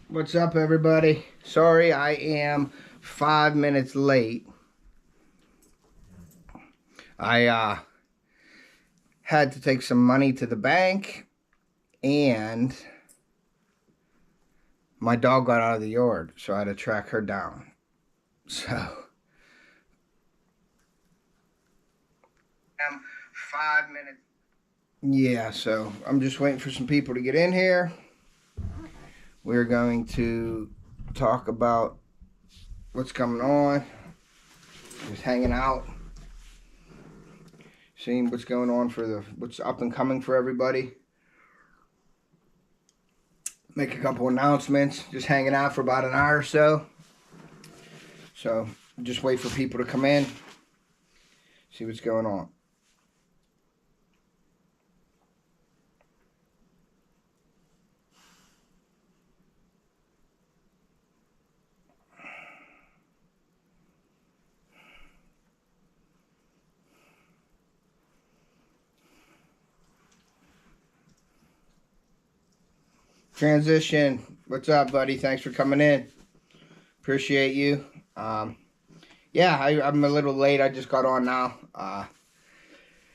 What's up, everybody? Sorry I am 5 minutes late. I had to take some money to the bank, and my dog got out of the yard, so I had to track her down. So, I'm 5 minutes. Yeah, so I'm just waiting for some people to get in here. We're going to talk about what's coming on. Just hanging out, seeing what's going on for what's up and coming for everybody. Make a couple announcements. Just hanging out for about an hour or so. So just wait for people to come in, see what's going on. Transition, what's up, buddy? Thanks for coming in. Appreciate you. Yeah, I'm a little late. I just got on now. I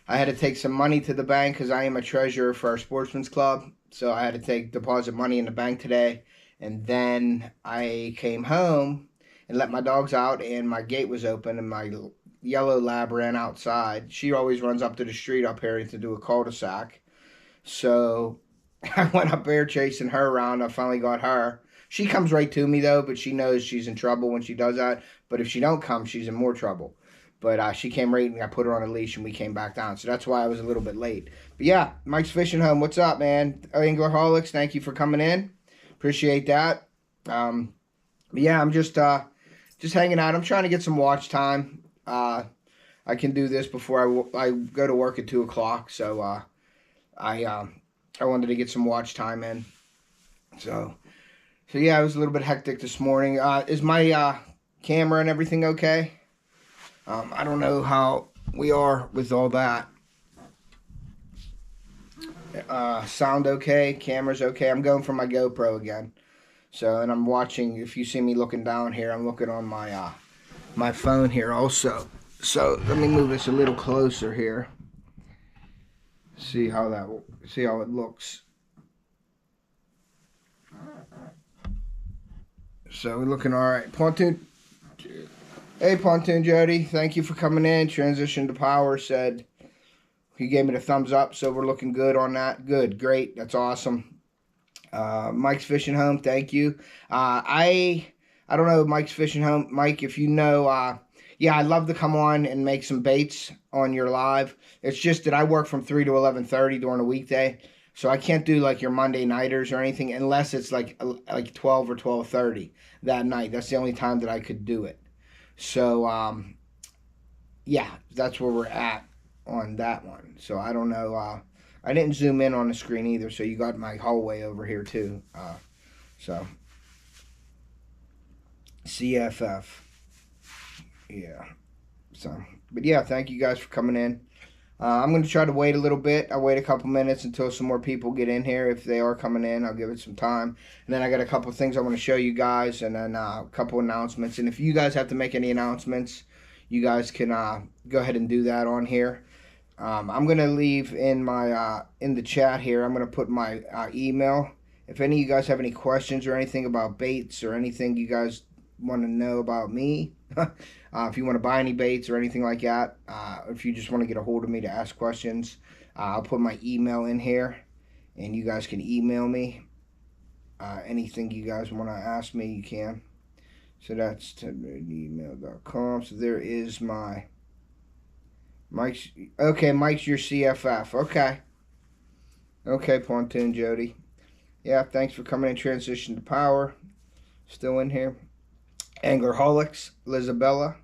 had to take some money to the bank because I am a treasurer for our sportsman's club. So I had to deposit money in the bank today. And then I came home and let my dogs out, and my gate was open, and my yellow lab ran outside. She always runs up to the street up here to do a cul-de-sac. So I went up there chasing her around. I finally got her. She comes right to me, though, but she knows she's in trouble when she does that. But if she don't come, she's in more trouble. But she came right, and I put her on a leash, and we came back down. So that's why I was a little bit late. But yeah, Mike's Fishing Home. What's up, man? Anglerholics, thank you for coming in. Appreciate that. But yeah, I'm just hanging out. I'm trying to get some watch time. I can do this before I go to work at 2 o'clock. So I wanted to get some watch time in. So yeah, it was a little bit hectic this morning. Is my camera and everything okay? I don't know how we are with all that. Sound okay? Camera's okay? I'm going for my GoPro again. So, and I'm watching. If you see me looking down here, I'm looking on my my phone here also. So let me move this a little closer here. See how it looks. So we're looking all right. Pontoon. Hey, Pontoon Jody, thank you for coming in. Transition to Power said he gave me the thumbs up, so we're looking good on that. Good, great, that's awesome. Mike's Fishing Home, thank you. I don't know Mike's Fishing Home, Mike. If you know, yeah, I'd love to come on and make some baits on your live. It's just that I work from 3 to 11:30 during a weekday, so I can't do like your Monday nighters or anything unless it's like 12 or 12:30 that night. That's the only time that I could do it. So yeah, that's where we're at on that one. So I don't know. I didn't zoom in on the screen either, so you got my hallway over here too. So CFF. Yeah. So, but yeah, thank you guys for coming in. I'm going to try to wait a little bit. I'll wait a couple minutes until some more people get in here. If they are coming in, I'll give it some time. And then I got a couple things I want to show you guys, and then a couple announcements. And if you guys have to make any announcements, you guys can go ahead and do that on here. I'm going to leave in my in the chat here, I'm going to put my email. If any of you guys have any questions or anything about baits or anything you guys want to know about me, if you want to buy any baits or anything like that, if you just want to get a hold of me to ask questions, I'll put my email in here, and you guys can email me. Anything you guys want to ask me, you can. So that's tedpolanowskijr.com. So there is my Mike's. Okay, Mike's your CFF. Okay, Pontoon Jody. Yeah, thanks for coming in. Transition to Power. Still in here. Anglerholics, Lizabella.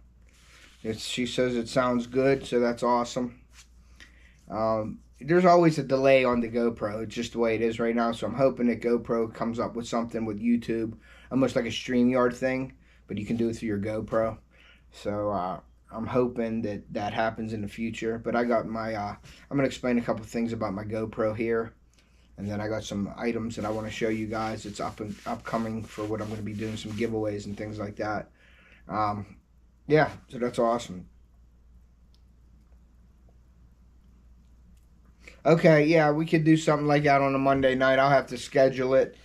She says it sounds good, so that's awesome. There's always a delay on the GoPro. It's just the way it is right now, so I'm hoping that GoPro comes up with something with YouTube, almost like a StreamYard thing, but you can do it through your GoPro. So I'm hoping that happens in the future. But I got my, I'm going to explain a couple things about my GoPro here. And then I got some items that I want to show you guys. It's upcoming for what I'm going to be doing, some giveaways and things like that. Yeah, so that's awesome. Okay, yeah, we could do something like that on a Monday night. I'll have to schedule it.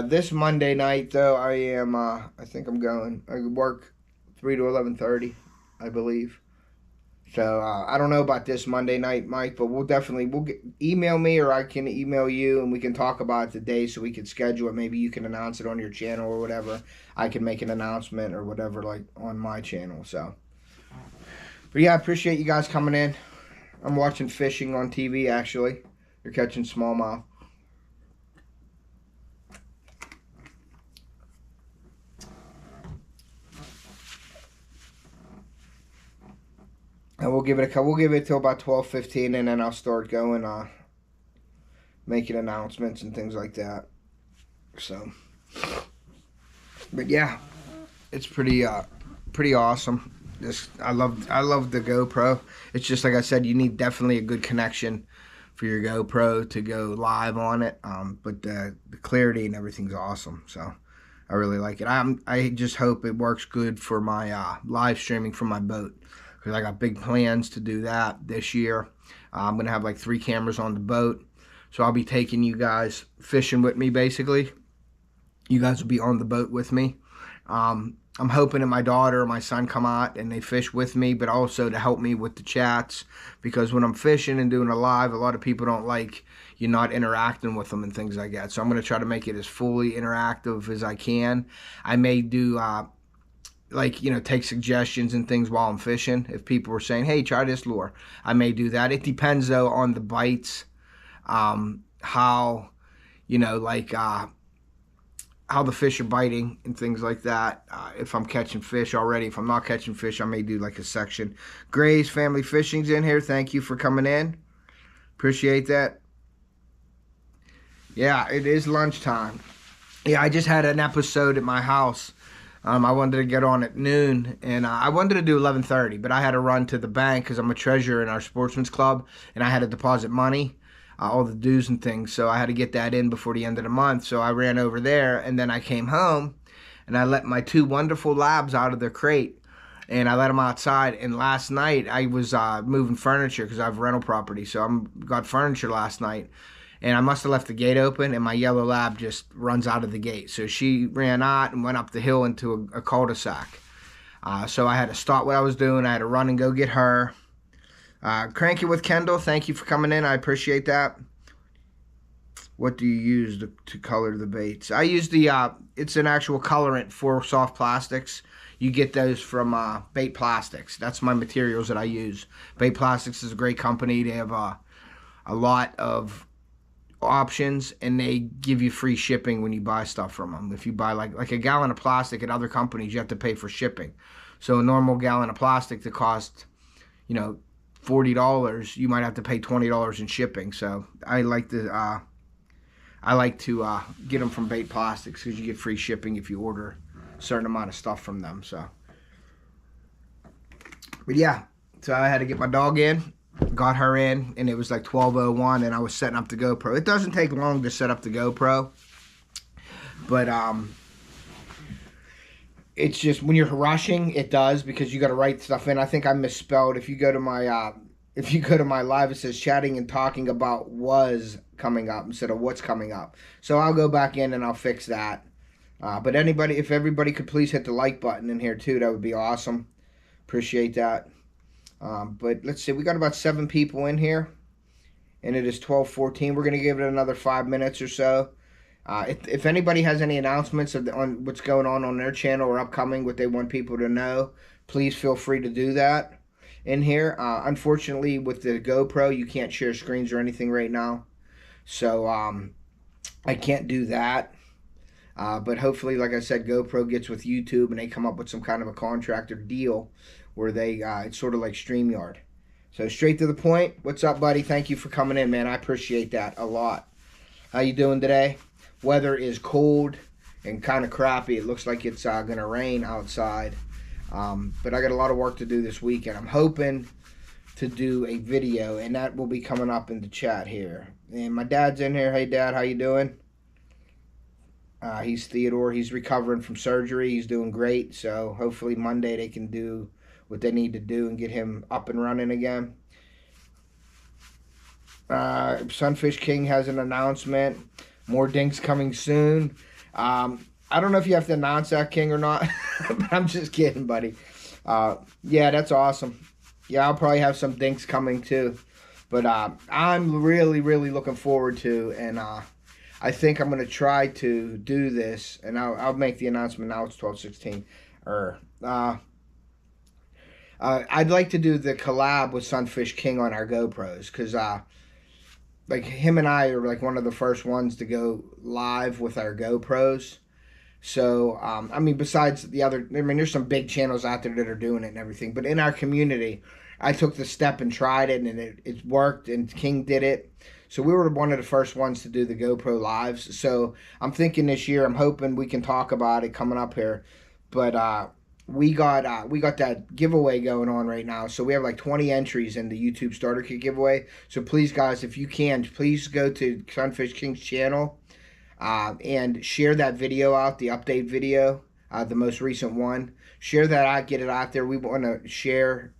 This Monday night, though, I think I work 3 to 11:30, I believe. So, I don't know about this Monday night, Mike, but email me, or I can email you, and we can talk about it today so we can schedule it. Maybe you can announce it on your channel or whatever. I can make an announcement or whatever, like, on my channel, so. But, yeah, I appreciate you guys coming in. I'm watching fishing on TV, actually. They're catching smallmouth. And we'll give it till about 12:15, and then I'll start going, making announcements and things like that. So, but yeah, it's pretty awesome. I love the GoPro. It's just like I said, you need definitely a good connection for your GoPro to go live on it. But the clarity and everything's awesome. So I really like it. I just hope it works good for my live streaming from my boat, because I got big plans to do that this year. I'm gonna have like 3 cameras on the boat, so I'll be taking you guys fishing with me. Basically, you guys will be on the boat with me. I'm hoping that my daughter or my son come out and they fish with me, but also to help me with the chats, because when I'm fishing and doing a live, a lot of people don't like you not interacting with them and things like that. So I'm going to try to make it as fully interactive as I can. I may do like, you know, take suggestions and things while I'm fishing. If people are saying, hey, try this lure, I may do that. It depends, though, on the bites, how, you know, like how the fish are biting and things like that. If I'm catching fish already. If I'm not catching fish, I may do like a section. Gray's Family Fishing's in here. Thank you for coming in. Appreciate that. Yeah, it is lunchtime. Yeah, I just had an episode at my house. I wanted to get on at noon, and I wanted to do 11:30, but I had to run to the bank because I'm a treasurer in our sportsman's club, and I had to deposit money, all the dues and things, so I had to get that in before the end of the month. So I ran over there, and then I came home, and I let my 2 wonderful labs out of their crate, and I let them outside. And last night I was moving furniture because I have rental property, so I got furniture last night, and I must have left the gate open, and my yellow lab just runs out of the gate. So she ran out and went up the hill into a cul-de-sac. So I had to stop what I was doing. I had to run and go get her. Cranky with Kendall, thank you for coming in. I appreciate that. What do you use to color the baits? I use the, it's an actual colorant for soft plastics. You get those from Bait Plastics. That's my materials that I use. Bait Plastics is a great company. They have a lot of options, and they give you free shipping when you buy stuff from them. If you buy like a gallon of plastic at other companies, you have to pay for shipping. So a normal gallon of plastic that costs, you know, $40, you might have to pay $20 in shipping. So I like to get them from Bait Plastics because you get free shipping if you order a certain amount of stuff from them. So, but yeah, so I had to get my dog in, got her in, and it was like 12:01, and I was setting up the GoPro. It doesn't take long to set up the GoPro, but it's just when you're rushing, it does, because you got to write stuff in. I think I misspelled. If you go to my live, it says chatting and talking about was coming up instead of what's coming up. So I'll go back in and I'll fix that. But if everybody could please hit the like button in here too, that would be awesome. Appreciate that. But let's see, we got about 7 people in here, and it is 12:14. We're gonna give it another 5 minutes or so. If anybody has any announcements on what's going on their channel or upcoming, what they want people to know, please feel free to do that in here. Unfortunately, with the GoPro, you can't share screens or anything right now, so I can't do that. But hopefully, like I said, GoPro gets with YouTube and they come up with some kind of a contract or deal where they it's sort of like StreamYard. So straight to the point. What's up, buddy? Thank you for coming in, man. I appreciate that a lot. How you doing today? Weather is cold and kind of crappy. It looks like it's going to rain outside. But I got a lot of work to do this weekend. I'm hoping to do a video, and that will be coming up in the chat here. And my dad's in here. Hey, Dad, how you doing? He's Theodore. He's recovering from surgery. He's doing great. So hopefully Monday they can do what they need to do and get him up and running again. Sunfish King has an announcement. More dinks coming soon. I don't know if you have to announce that, King, or not. But I'm just kidding, buddy. Yeah, that's awesome. Yeah, I'll probably have some dinks coming too. But I'm really, really looking forward to, and I think I'm going to try to do this, and I'll make the announcement now. It's 12:16. I'd like to do the collab with Sunfish King on our GoPros, because like him and I are like one of the first ones to go live with our GoPros. So, I mean, besides the other, I mean, there's some big channels out there that are doing it and everything, but in our community, I took the step and tried it, and it worked, and King did it. So we were one of the first ones to do the GoPro lives. So I'm thinking this year, I'm hoping we can talk about it coming up here. But we got that giveaway going on right now. So we have like 20 entries in the YouTube Starter Kit giveaway. So please, guys, if you can, please go to Sunfish King's channel and share that video out, the update video, the most recent one. Share that out, get it out there. We want to share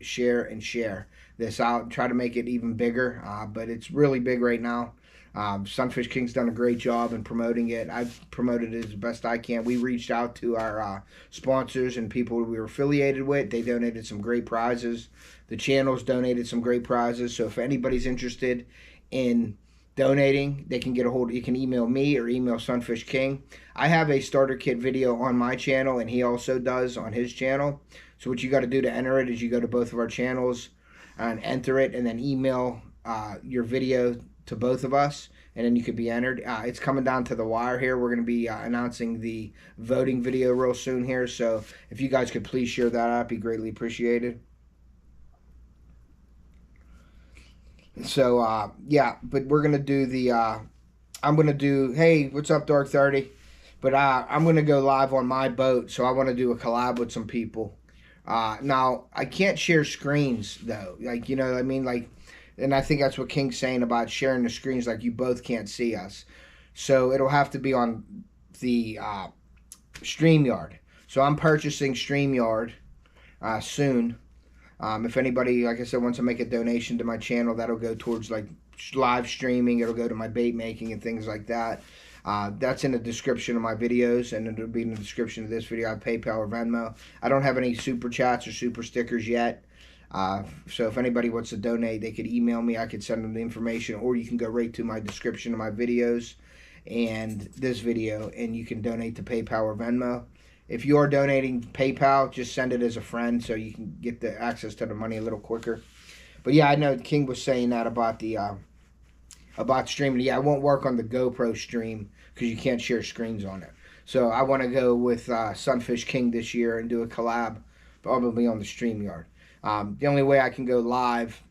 this out, try to make it even bigger, but it's really big right now. Sunfish King's done a great job in promoting it. I've promoted it as best I can. We reached out to our sponsors and people we were affiliated with. They donated some great prizes. The channels donated some great prizes. So if anybody's interested in donating, they can get a hold. You can email me or email Sunfish King. I have a starter kit video on my channel, and he also does on his channel. So what you got to do to enter it is you go to both of our channels and enter it, and then email your video to both of us, and then you could be entered. It's coming down to the wire here. We're going to be announcing the voting video real soon here, so if you guys could please share that out, be greatly appreciated. So yeah, but we're going to do the I'm going to do, hey, what's up, Dark 30? But I'm going to go live on my boat, so I want to do a collab with some people. Now, I can't share screens, though. Like, you know what I mean? Like, and I think that's what King's saying about sharing the screens, like you both can't see us. So it'll have to be on the StreamYard. So I'm purchasing StreamYard soon. If anybody, like I said, wants to make a donation to my channel, that'll go towards like live streaming. It'll go to my bait making and things like that. That's in the description of my videos, and it'll be in the description of this video. I have PayPal or Venmo. I don't have any super chats or super stickers yet. So if anybody wants to donate, they could email me. I could send them the information, or you can go right to my description of my videos and this video, and you can donate to PayPal or Venmo. If you are donating PayPal, just send it as a friend so you can get the access to the money a little quicker. But yeah, I know King was saying that about the about streaming. Yeah, I won't work on the GoPro stream because you can't share screens on it. So I want to go with Sunfish King this year and do a collab, probably on the StreamYard. The only way I can go live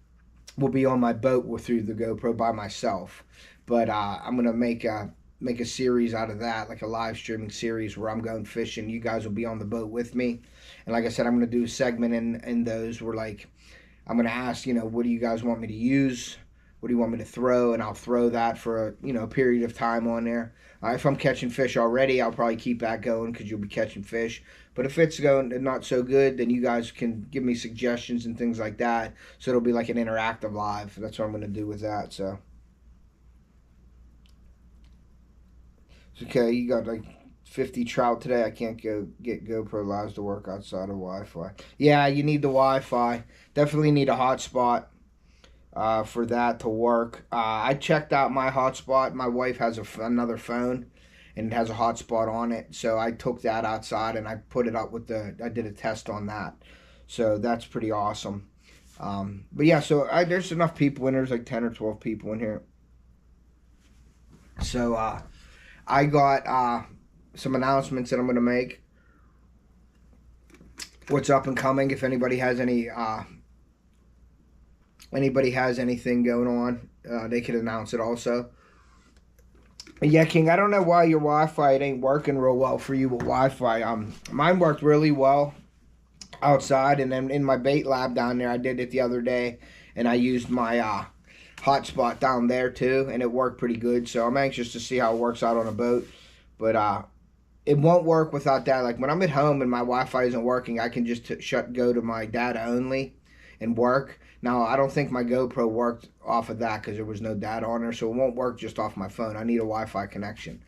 will be on my boat or through the GoPro by myself. But I'm gonna make a series out of that, like a live streaming series where I'm going fishing. You guys will be on the boat with me, and like I said, I'm gonna do a segment in those where, like, I'm gonna ask, you know, what do you guys want me to use? What do you want me to throw? And I'll throw that for a, you know, period of time on there. If I'm catching fish already, I'll probably keep that going because you'll be catching fish. But if it's going not so good, then you guys can give me suggestions and things like that. So it'll be like an interactive live. That's what I'm going to do with that. So, okay, you got like 50 trout today. I can't go get GoPro lives to work outside of Wi-Fi. Yeah, you need the Wi-Fi. Definitely need a hotspot for that to work. I checked out my hotspot. My wife has another phone, and it has a hotspot on it. So I took that outside and I put it up with I did a test on that. So that's pretty awesome. But yeah, so there's enough people in there. There's like 10 or 12 people in here. So I got some announcements that I'm going to make. What's up and coming, if anybody has anything going on, they could announce it also. Yeah, King, I don't know why your Wi-Fi ain't working real well for you with Wi-Fi. Mine worked really well outside, and then in my bait lab down there, I did it the other day, and I used my hotspot down there too, and it worked pretty good. So I'm anxious to see how it works out on a boat. But it won't work without that. Like when I'm at home and my Wi-Fi isn't working, I can just go to my data only and work. Now I don't think my GoPro worked off of that because there was no data on there, so it won't work just off my phone. I need a Wi-Fi connection.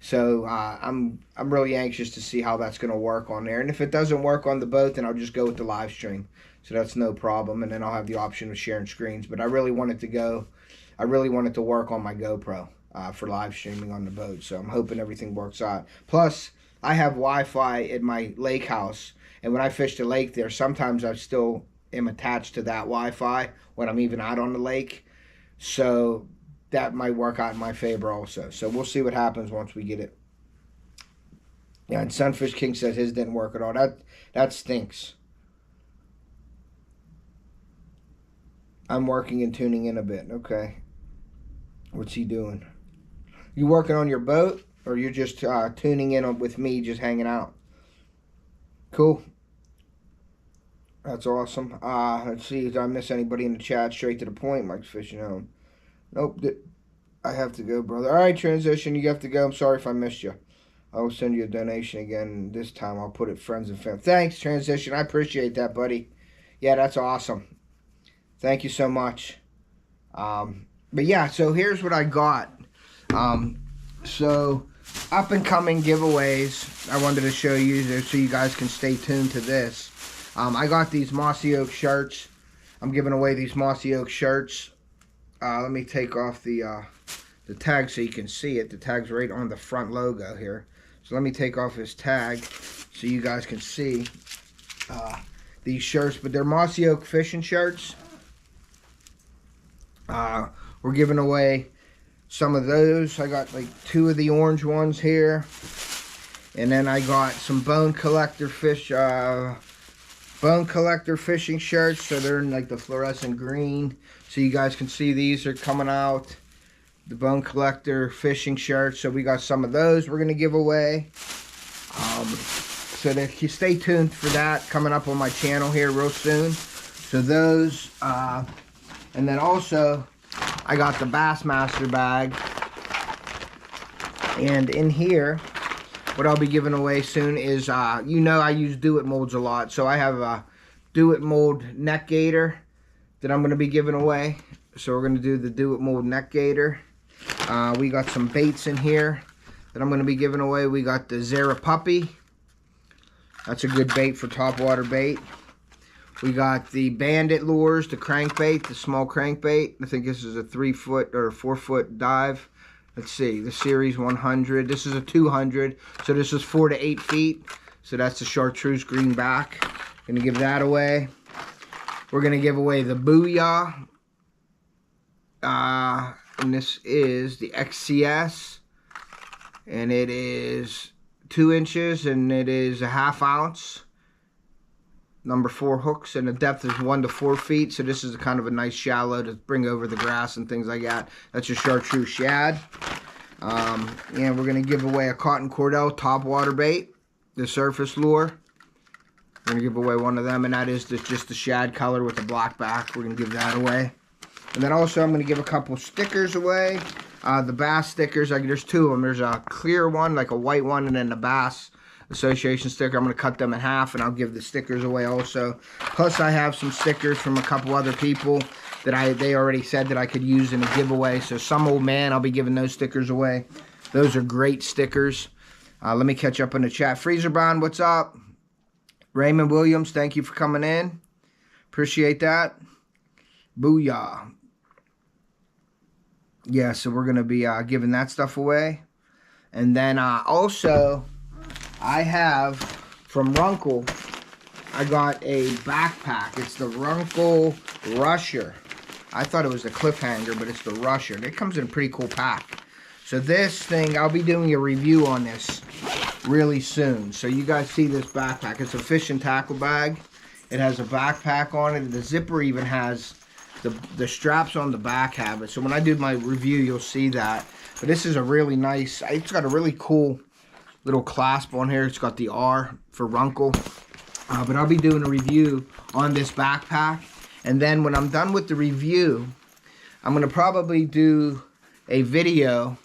So I'm really anxious to see how that's going to work on there. And if it doesn't work on the boat, then I'll just go with the live stream. So that's no problem. And then I'll have the option of sharing screens. But I really want it to work on my GoPro for live streaming on the boat. So I'm hoping everything works out. Plus, I have Wi-Fi at my lake house. And when I fish the lake there, sometimes I still am attached to that Wi-Fi when I'm even out on the lake. So that might work out in my favor also. So we'll see what happens once we get it. Yeah, and Sunfish King says his didn't work at all. That stinks. I'm working and tuning in a bit. Okay. What's he doing? You working on your boat, or you're just tuning in with me, just hanging out? Cool. That's awesome. Let's see. Did I miss anybody in the chat? Straight to the point. Mike's fishing home. Nope. I have to go, brother. All right, Transition. You have to go. I'm sorry if I missed you. I will send you a donation again. This time I'll put it friends and family. Thanks, Transition. I appreciate that, buddy. Yeah, that's awesome. Thank you so much. But yeah, so here's what I got. So up and coming giveaways. I wanted to show you so you guys can stay tuned to this. I got these Mossy Oak shirts. I'm giving away these Mossy Oak shirts. Let me take off the tag so you can see it. The tag's right on the front logo here. So let me take off this tag so you guys can see these shirts. But they're Mossy Oak fishing shirts. We're giving away some of those. I got like 2 of the orange ones here. And then I got some Bone Collector fishing shirts. So they're in like the fluorescent green. So you guys can see these are coming out. The Bone Collector fishing shirts. So we got some of those we're going to give away. So that you stay tuned for that coming up on my channel here real soon. So those, and then also I got the Bassmaster bag. And in here, what I'll be giving away soon is, you know I use Do It molds a lot. So I have a Do It mold neck gator that I'm going to be giving away. So we're going to do the Do It mold neck gator. We got some baits in here that I'm going to be giving away. We got the Zara Puppy. That's a good bait for topwater bait. We got the Bandit Lures, the crankbait, the small crankbait. I think this is a 3-foot or 4-foot dive. Let's see, the Series 100. This is a 200, so this is 4 to 8 feet. So that's the chartreuse greenback. Gonna give that away. We're gonna give away the Booyah. And this is the XCS. And it is 2 inches and it is a 1/2 ounce. Number 4 hooks, and the depth is 1 to 4 feet. So this is kind of a nice shallow to bring over the grass and things like that. That's your chartreuse shad. And we're going to give away a cotton cordell topwater bait, the surface lure. We're going to give away one of them, and that is just the shad color with the black back. We're going to give that away. And then also I'm going to give a couple stickers away. The bass stickers, there's 2 of them. There's a clear one, like a white one, and then the Bass Association sticker. I'm going to cut them in half, and I'll give the stickers away also. Plus I have some stickers from a couple other people that they already said that I could use in a giveaway. So some old man, I'll be giving those stickers away. Those are great stickers. Let me catch up in the chat. Freezerbound, what's up? Raymond Williams, thank you for coming in. Appreciate that. Booyah. Yeah, so we're going to be giving that stuff away. And then also, I have from Runkle, I got a backpack. It's the Runkle Rusher. I thought it was the Cliffhanger, but it's the Rusher. And it comes in a pretty cool pack. So this thing, I'll be doing a review on this really soon. So you guys see this backpack. It's a fish and tackle bag. It has a backpack on it. The zipper even has the straps on the back have it. So when I do my review, you'll see that. But this is a really nice, it's got a really cool little clasp on here. It's got the R for Runkle. But I'll be doing a review on this backpack. And then when I'm done with the review, I'm going to probably do a video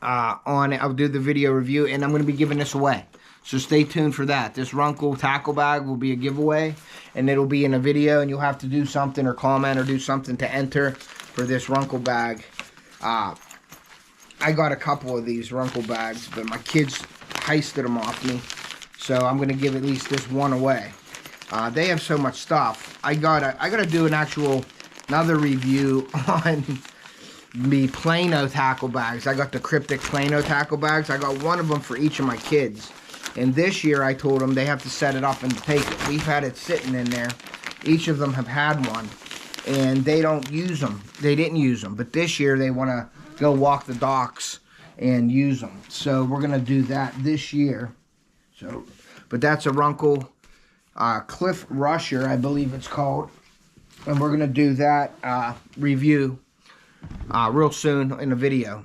on it. I'll do the video review, and I'm going to be giving this away. So stay tuned for that. This Runkle tackle bag will be a giveaway, and it'll be in a video, and you'll have to do something or comment or do something to enter for this Runkle bag. I got a couple of these Runkle bags, but my kids heisted them off me. So I'm going to give at least this one away. They have so much stuff. I gotta do another review on the Plano tackle bags. I got the cryptic Plano tackle bags. I got one of them for each of my kids. And this year I told them they have to set it up and take it. We've had it sitting in there. Each of them have had one. And they don't use them. They didn't use them. But this year they want to go walk the docks and use them. So we're going to do that this year. But that's a Runkle Cliff Rusher, I believe it's called. And we're going to do that review real soon in a video.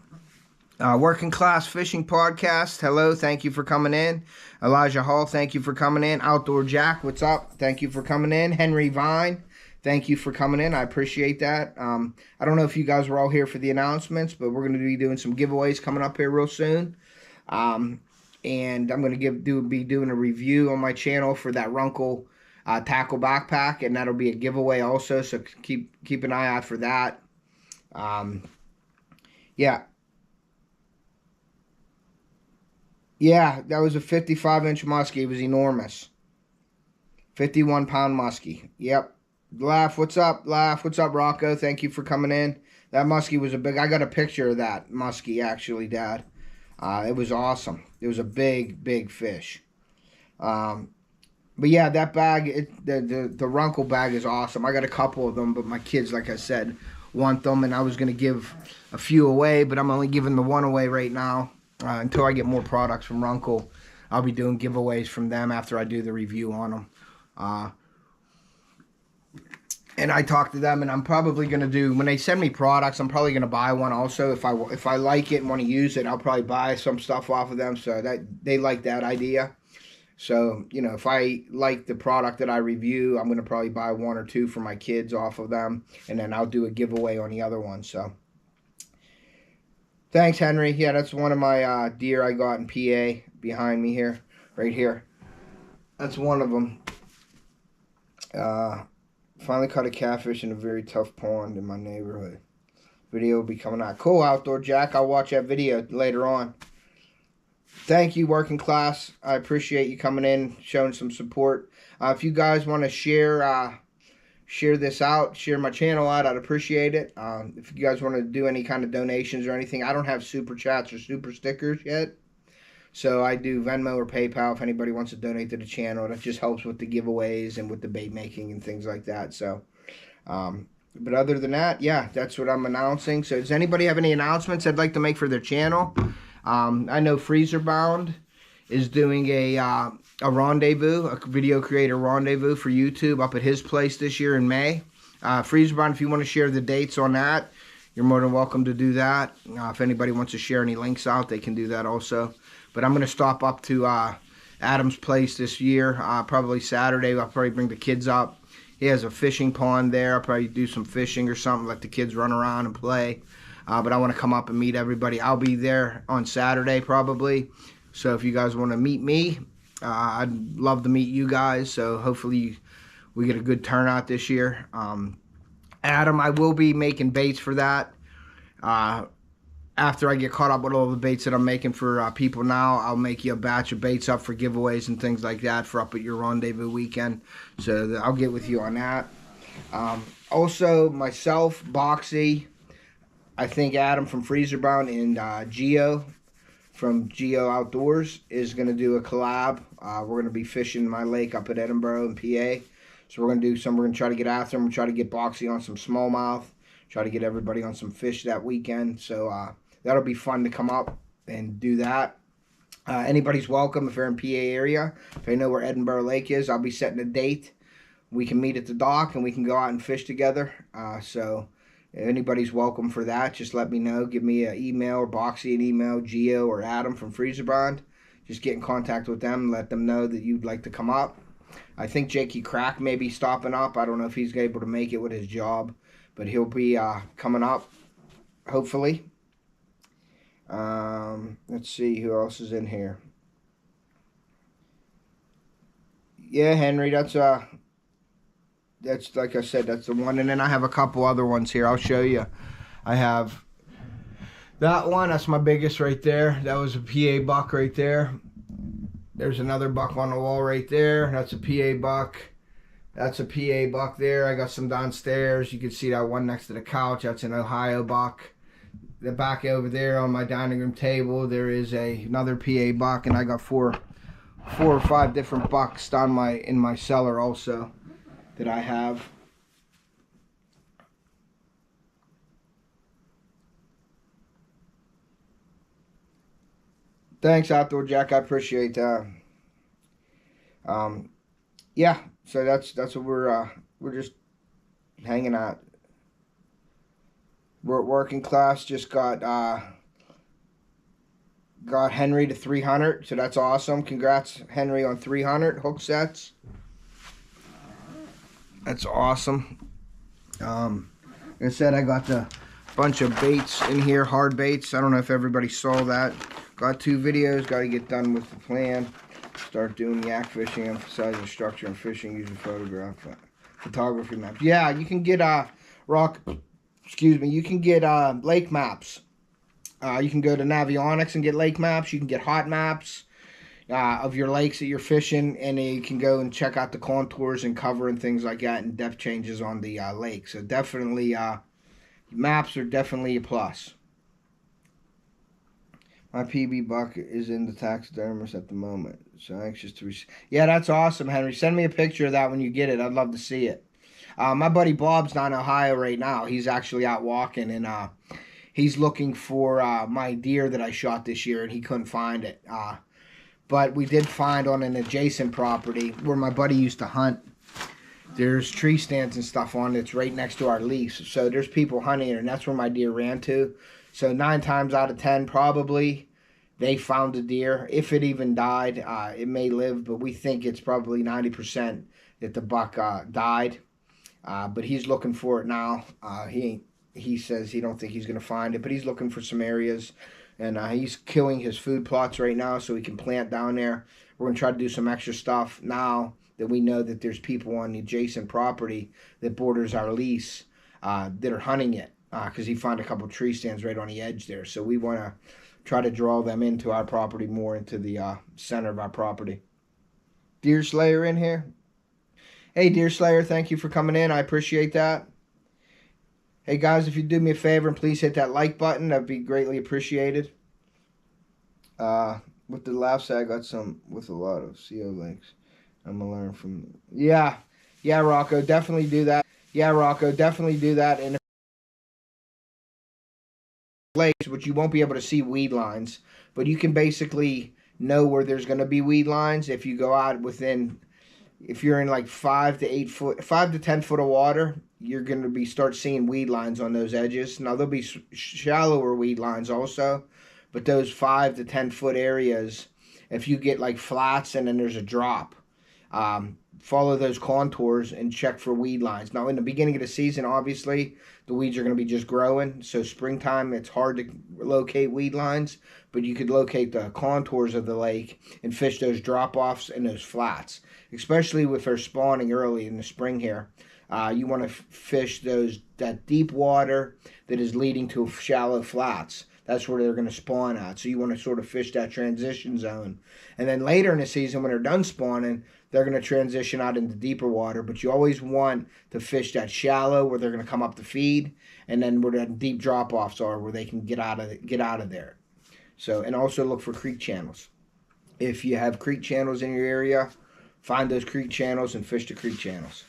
Working Class Fishing Podcast, hello, thank you for coming in. Elijah Hall, thank you for coming in. Outdoor Jack, what's up? Thank you for coming in. Henry Vine, thank you for coming in. I appreciate that. I don't know if you guys were all here for the announcements, but we're going to be doing some giveaways coming up here real soon. And I'm going to be doing a review on my channel for that Runkle tackle backpack, and that'll be a giveaway also, so keep an eye out for that. Yeah, that was a 55-inch muskie. It was enormous. 51-pound muskie. Yep. Laugh, what's up? Laugh, what's up, Rocco? Thank you for coming in. That muskie was I got a picture of that muskie, actually, Dad. It was awesome. It was a big, big fish. But yeah, that bag, the Runkle bag is awesome. I got a couple of them, but my kids, like I said, want them, and I was going to give a few away, but I'm only giving the one away right now. Until I get more products from Runkle, I'll be doing giveaways from them after I do the review on them. And I talked to them, and I'm probably going to do, when they send me products, I'm probably going to buy one also. If I like it and want to use it, I'll probably buy some stuff off of them, so that they like that idea. So, you know, if I like the product that I review, I'm going to probably buy one or two for my kids off of them, and then I'll do a giveaway on the other one, so. Thanks, Henry. Yeah, that's one of my deer I got in PA behind me here, right here. That's one of them. Finally caught a catfish in a very tough pond in my neighborhood. Video will be coming out. Cool, Outdoor Jack. I'll watch that video later on. Thank you, Working Class. I appreciate you coming in, showing some support. If you guys want to share this out, share my channel out, I'd appreciate it. If you guys want to do any kind of donations or anything, I don't have super chats or super stickers yet, so I do Venmo or PayPal if anybody wants to donate to the channel. That just helps with the giveaways and with the bait making and things like that. So but other than that, yeah, that's what I'm announcing. So does anybody have any announcements they'd like to make for their channel? I know Freezer Bound is doing a rendezvous, a video creator rendezvous for YouTube up at his place this year in May. Freezerbound, if you want to share the dates on that, you're more than welcome to do that. If anybody wants to share any links out, they can do that also. But I'm going to stop up to Adam's place this year, probably Saturday. I'll probably bring the kids up. He has a fishing pond there. I'll probably do some fishing or something, let the kids run around and play. But I want to come up and meet everybody. I'll be there on Saturday probably. So if you guys want to meet me, I'd love to meet you guys. So hopefully we get a good turnout this year. Adam, I will be making baits for that. After I get caught up with all the baits that I'm making for people now, I'll make you a batch of baits up for giveaways and things like that for up at your rendezvous weekend. So I'll get with you on that. Also, myself, Boxy, I think Adam from Freezerbound, and Geo from Geo Outdoors is going to do a collab. We're going to be fishing my lake up at Edinburgh in PA. So we're going to do some, we're going to try to get after them, try to get Boxy on some smallmouth, try to get everybody on some fish that weekend. So that'll be fun to come up and do that. Anybody's welcome if you're in PA area. If they know where Edinburgh Lake is, I'll be setting a date. We can meet at the dock and we can go out and fish together. So if anybody's welcome for that, just let me know. Give me an email, or Boxy an email, Geo or Adam from Freezerbond. Just get in contact with them and let them know that you'd like to come up. I think Jakey Crack may be stopping up. I don't know if he's able to make it with his job, but he'll be coming up, hopefully. Let's see who else is in here. Yeah, Henry, that's like I said, that's the one. And then I have a couple other ones here. I'll show you. I have that one. That's my biggest right there. That was a PA buck right there. There's another buck on the wall right there. That's a PA buck. That's a PA buck there. I got some downstairs. You can see that one next to the couch. That's an Ohio buck. The back over there on my dining room table, there is another PA buck, and I got four or five different bucks down in my cellar also that I have. Thanks, Outdoor Jack. I appreciate that. Yeah. So that's what we're just hanging out. We're at working class. Just got Henry to 300. So that's awesome. Congrats, Henry, on 300 hook sets. That's awesome. Like I said, I got the bunch of baits in here, hard baits. I don't know if everybody saw that. Got 2 videos. Got to get done with the plan. Start doing yak fishing, emphasize the structure and fishing using photography maps. Yeah, you can get you can get lake maps. You can go to Navionics and get lake maps. You can get hot maps of your lakes that you're fishing, and you can go and check out the contours and cover and things like that, and depth changes on the lake. So definitely, maps are definitely a plus. My PB buck is in the taxidermist at the moment, so anxious to receive. Yeah, that's awesome, Henry. Send me a picture of that when you get it. I'd love to see it. My buddy Bob's down in Ohio right now. He's actually out walking, and he's looking for my deer that I shot this year, and he couldn't find it. But we did find on an adjacent property where my buddy used to hunt. There's tree stands and stuff on it. It's right next to our lease. So there's people hunting it, and that's where my deer ran to. So 9 times out of 10, probably, they found the deer. If it even died, it may live, but we think it's probably 90% that the buck died. But he's looking for it now. He says he don't think he's going to find it, but he's looking for some areas. And he's killing his food plots right now so he can plant down there. We're going to try to do some extra stuff now that we know that there's people on the adjacent property that borders our lease that are hunting it. Because he found a couple tree stands right on the edge there. So we want to try to draw them into our property more, into the center of our property. Deer Slayer in here. Hey, Deer Slayer, thank you for coming in. I appreciate that. Hey, guys, if you do me a favor and please hit that like button, that'd be greatly appreciated. With the laughs, I got some with a lot of CO links. I'm going to learn from... Yeah, Rocco, definitely do that. And lakes, which you won't be able to see weed lines, but you can basically know where there's going to be weed lines if you go out within, if you're in like 5 to 10 foot of water, you're going to start seeing weed lines on those edges. Now there'll be shallower weed lines also, but those 5 to 10 foot areas, if you get like flats and then there's a drop, follow those contours and check for weed lines. Now in the beginning of the season, obviously the weeds are going to be just growing, so springtime it's hard to locate weed lines, but you could locate the contours of the lake and fish those drop-offs and those flats, especially if they're spawning early in the spring here. You want to fish that deep water that is leading to shallow flats. That's where they're going to spawn at. So you want to sort of fish that transition zone. And then later in the season, when they're done spawning, they're going to transition out into deeper water. But you always want to fish that shallow where they're going to come up to feed, and then where the deep drop-offs are where they can get out of there. So, and also look for creek channels. If you have creek channels in your area, find those creek channels and fish the creek channels.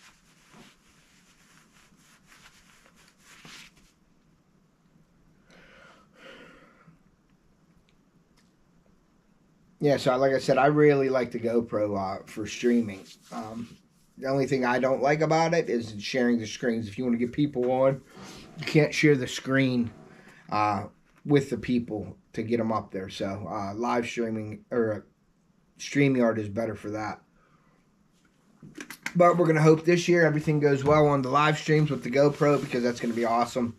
Yeah, so like I said, I really like the GoPro for streaming. The only thing I don't like about it is sharing the screens. If you want to get people on, you can't share the screen with the people to get them up there. So live streaming or StreamYard is better for that. But we're going to hope this year everything goes well on the live streams with the GoPro, because that's going to be awesome.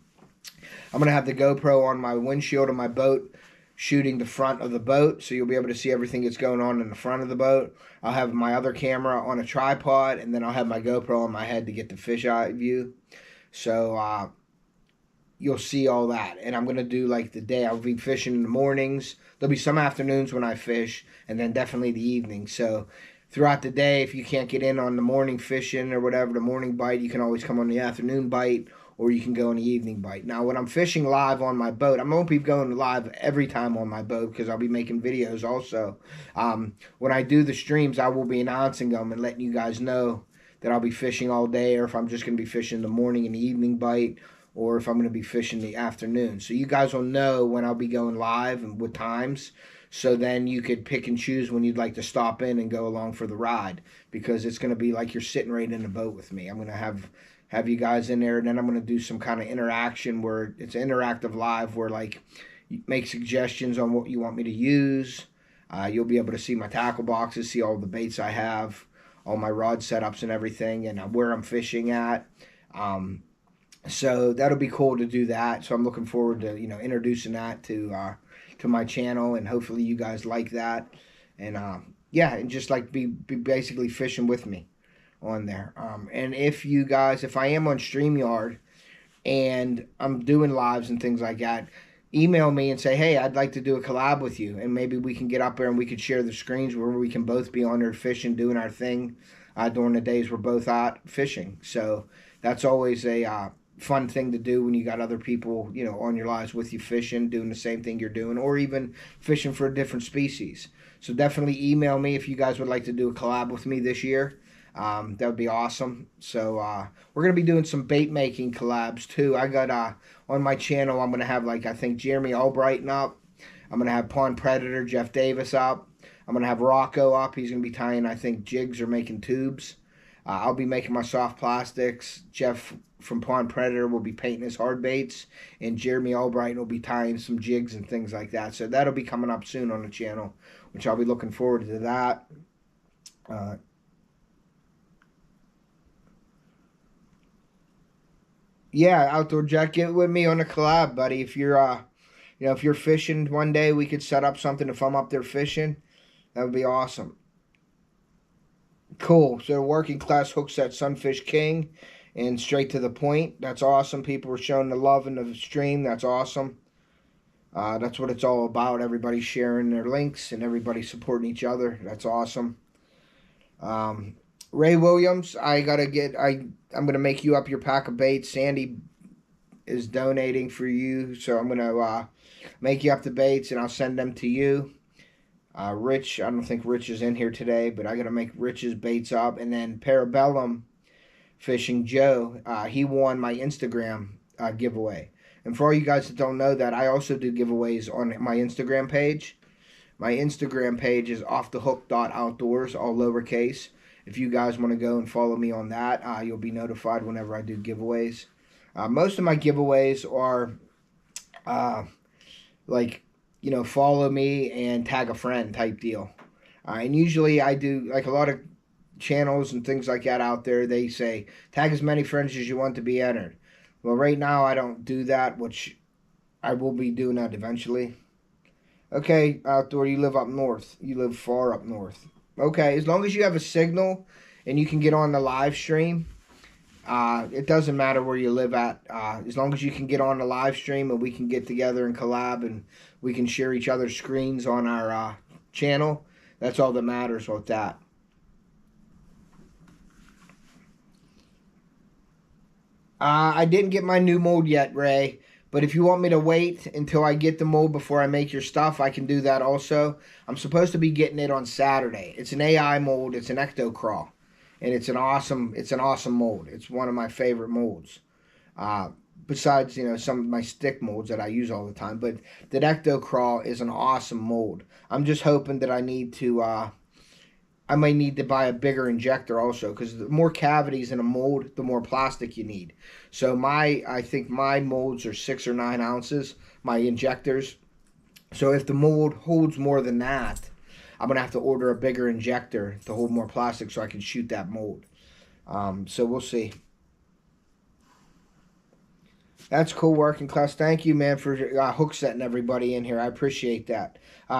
I'm going to have the GoPro on my windshield of my boat, shooting the front of the boat, so you'll be able to see everything that's going on in the front of the boat. I'll have my other camera on a tripod, and then I'll have my GoPro on my head to get the fisheye view. So you'll see all that. And I'm going to do like the day. I'll be fishing in the mornings. There'll be some afternoons when I fish, and then definitely the evening. So throughout the day, if you can't get in on the morning fishing or whatever, the morning bite, you can always come on the afternoon bite, or you can go on the evening bite. Now, when I'm fishing live on my boat, I won't be going live every time on my boat, because I'll be making videos also. When I do the streams, I will be announcing them and letting you guys know that I'll be fishing all day, or if I'm just going to be fishing the morning and the evening bite, or if I'm going to be fishing the afternoon. So you guys will know when I'll be going live and what times. So then you could pick and choose when you'd like to stop in and go along for the ride, because it's going to be like you're sitting right in the boat with me. I'm going to have you guys in there, and then I'm going to do some kind of interaction where it's interactive live, where like you make suggestions on what you want me to use. You'll be able to see my tackle boxes, see all the baits I have, all my rod setups and everything, and where I'm fishing at. So that'll be cool to do that. So I'm looking forward to, you know, introducing that to my channel, and hopefully you guys like that. And yeah, and just like be basically fishing with me on there. And if you guys, if I am on StreamYard and I'm doing lives and things like that, email me and say, hey, I'd like to do a collab with you, and maybe we can get up there and we could share the screens where we can both be on there fishing, doing our thing during the days we're both out fishing. So that's always a fun thing to do when you got other people, you know, on your lives with you fishing, doing the same thing you're doing, or even fishing for a different species. So definitely email me if you guys would like to do a collab with me this year. That would be awesome. So we're going to be doing some bait making collabs too. I got on my channel, I'm going to have, like, I think Jeremy Albrighton up. I'm going to have Pond Predator Jeff Davis up. I'm going to have Rocco up. He's going to be tying, I think, jigs or making tubes. I'll be making my soft plastics. Jeff from Pond Predator will be painting his hard baits, and Jeremy Albright will be tying some jigs and things like that. So that'll be coming up soon on the channel, which I'll be looking forward to that. Yeah, Outdoor Jack, get with me on a collab, buddy. If you're you know, if you're fishing one day, we could set up something if I'm up there fishing. That would be awesome. Cool. So working class hooks at Sunfish King and straight to the point. That's awesome. People were showing the love in the stream. That's awesome. That's what it's all about. Everybody sharing their links and everybody supporting each other. That's awesome. Ray Williams, I'm gonna make you up your pack of baits. Sandy is donating for you, so I'm gonna make you up the baits and I'll send them to you. Rich, I don't think Rich is in here today, but I gotta make Rich's baits up. And then Parabellum Fishing Joe, he won my Instagram giveaway. And for all you guys that don't know that, I also do giveaways on my Instagram page. My Instagram page is offthehook.outdoors, all lowercase. If you guys want to go and follow me on that, you'll be notified whenever I do giveaways. Most of my giveaways are like, you know, follow me and tag a friend type deal. And usually I do, like a lot of channels and things like that out there, they say tag as many friends as you want to be entered. Well, right now I don't do that, which I will be doing that eventually. Okay, Outdoor, you live up north. You live far up north. Okay, as long as you have a signal and you can get on the live stream, it doesn't matter where you live at. As long as you can get on the live stream and we can get together and collab and we can share each other's screens on our channel, that's all that matters with that. I didn't get my new mold yet, Ray. But if you want me to wait until I get the mold before I make your stuff, I can do that also. I'm supposed to be getting it on Saturday. It's an AI mold. It's an ecto crawl, and it's an awesome mold. It's one of my favorite molds. Besides, you know, some of my stick molds that I use all the time, but the ecto crawl is an awesome mold. I'm just hoping that I might need to buy a bigger injector also, because the more cavities in a mold, the more plastic you need. So I think my molds are 6 or 9 ounces, my injectors. So if the mold holds more than that, I'm going to have to order a bigger injector to hold more plastic so I can shoot that mold. So we'll see. That's cool, Working Class. Thank you, man, for hook setting everybody in here. I appreciate that.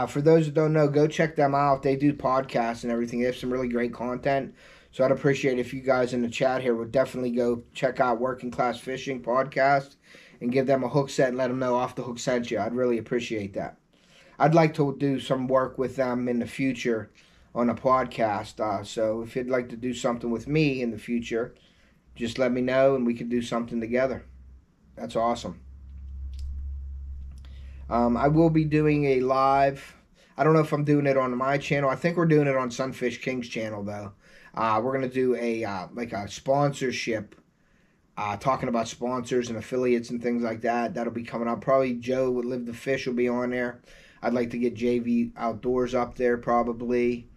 For those that don't know, go check them out. They do podcasts and everything. They have some really great content. So I'd appreciate if you guys in the chat here would definitely go check out Working Class Fishing Podcast and give them a hook set and let them know Off the Hook sent you. I'd really appreciate that. I'd like to do some work with them in the future on a podcast. So if you'd like to do something with me in the future, just let me know and we can do something together. That's awesome. I will be doing a live. I don't know if I'm doing it on my channel. I think we're doing it on Sunfish King's channel, though. We're going to do a like a sponsorship, talking about sponsors and affiliates and things like that. That'll be coming up. Probably Joe with Live the Fish will be on there. I'd like to get JV Outdoors up there probably.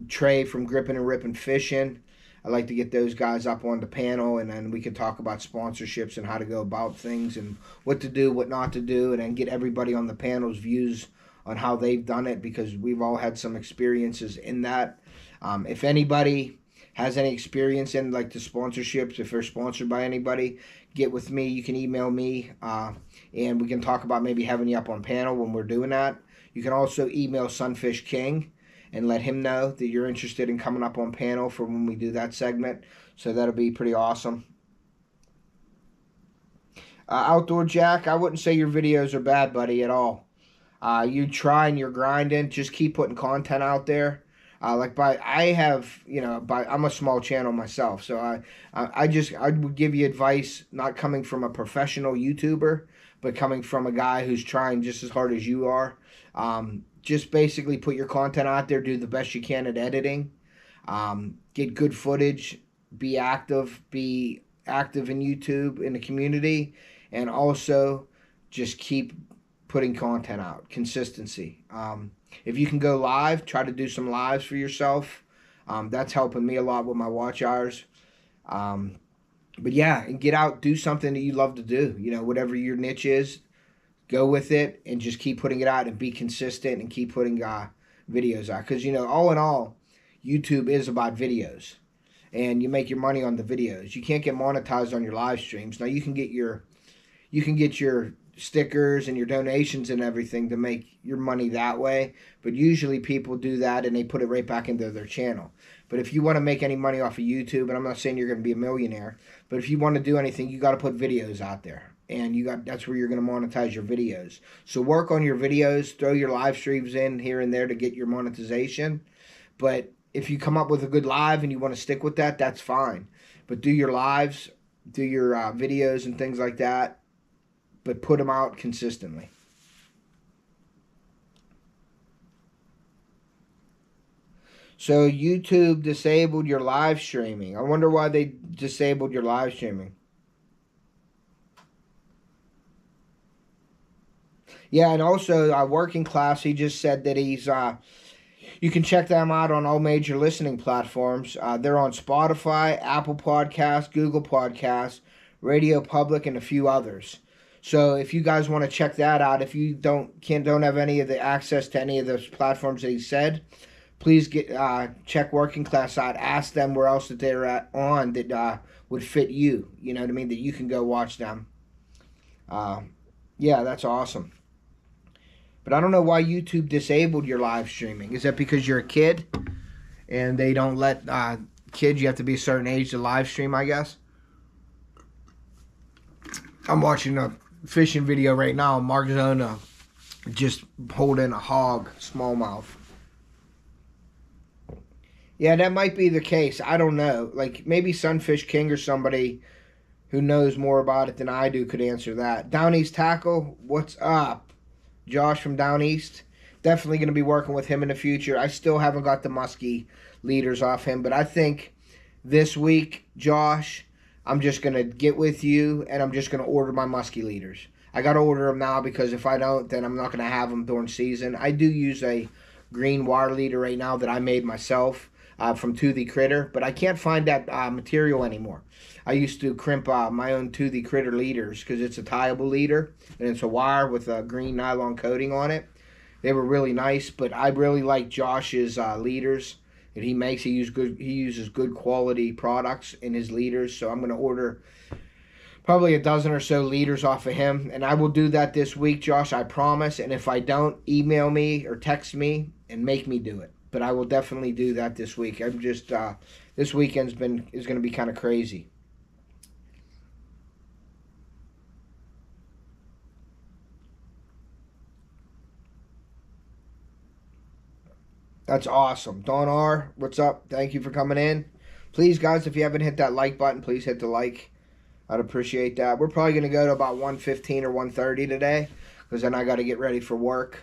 Trey from Gripping and Ripping Fishing. I'd like to get those guys up on the panel, and then we can talk about sponsorships and how to go about things and what to do, what not to do, and then get everybody on the panel's views on how they've done it, because we've all had some experiences in that. If anybody has any experience in like the sponsorships, if they're sponsored by anybody, get with me. You can email me, and we can talk about maybe having you up on panel when we're doing that. You can also email Sunfish King and let him know that you're interested in coming up on panel for when we do that segment. So that'll be pretty awesome. Outdoor Jack, I wouldn't say your videos are bad, buddy, at all. You try and you're grinding. Just keep putting content out there. I'm a small channel myself, so I would give you advice, not coming from a professional YouTuber, but coming from a guy who's trying just as hard as you are. Just basically put your content out there, do the best you can at editing, get good footage, be active in YouTube, in the community, and also just keep putting content out. Consistency. If you can go live, try to do some lives for yourself. That's helping me a lot with my watch hours. But yeah, and get out, do something that you love to do. You know, whatever your niche is, go with it and just keep putting it out and be consistent and keep putting videos out. Because, you know, all in all, YouTube is about videos. And you make your money on the videos. You can't get monetized on your live streams. Now, you can get your stickers and your donations and everything to make your money that way. But usually people do that and they put it right back into their channel. But if you want to make any money off of YouTube, and I'm not saying you're going to be a millionaire, but if you want to do anything, you got to put videos out there. And that's where you're going to monetize your videos. So work on your videos, throw your live streams in here and there to get your monetization. But if you come up with a good live and you want to stick with that, that's fine. But do your lives, do your videos and things like that, but put them out consistently. So YouTube disabled your live streaming. I wonder why they disabled your live streaming. Yeah, and also Working Class, he just said that he's, you can check them out on all major listening platforms. They're on Spotify, Apple Podcasts, Google Podcasts, Radio Public, and a few others. So if you guys want to check that out, if you don't have any of the access to any of those platforms that he said, please check Working Class out. Ask them where else that they're on that would fit you. You know what I mean? That you can go watch them. Yeah, that's awesome. But I don't know why YouTube disabled your live streaming. Is that because you're a kid and they don't let kids, you have to be a certain age to live stream, I guess? I'm watching a fishing video right now. Mark Zona just holding a hog, smallmouth. Yeah, that might be the case. I don't know. Like, maybe Sunfish King or somebody who knows more about it than I do could answer that. Down East Tackle, what's up? Josh from Down East. Definitely going to be working with him in the future. I still haven't got the musky leaders off him, but I think this week, Josh, I'm just going to get with you and I'm just going to order my musky leaders. I got to order them now because if I don't, then I'm not going to have them during season. I do use a green wire leader right now that I made myself from Toothy Critter, but I can't find that material anymore. I used to crimp my own Toothy Critter leaders because it's a tieable leader and it's a wire with a green nylon coating on it. They were really nice, but I really like Josh's leaders that he makes. He uses good quality products in his leaders, so I'm going to order probably a dozen or so leaders off of him, and I will do that this week, Josh, I promise. And if I don't, email me or text me and make me do it. But I will definitely do that this week. I'm just this weekend's is going to be kind of crazy. That's awesome. Don R, what's up? Thank you for coming in. Please, guys, if you haven't hit that like button, please hit the like. I'd appreciate that. We're probably going to go to about 1:15 or 1:30 today, because then I got to get ready for work.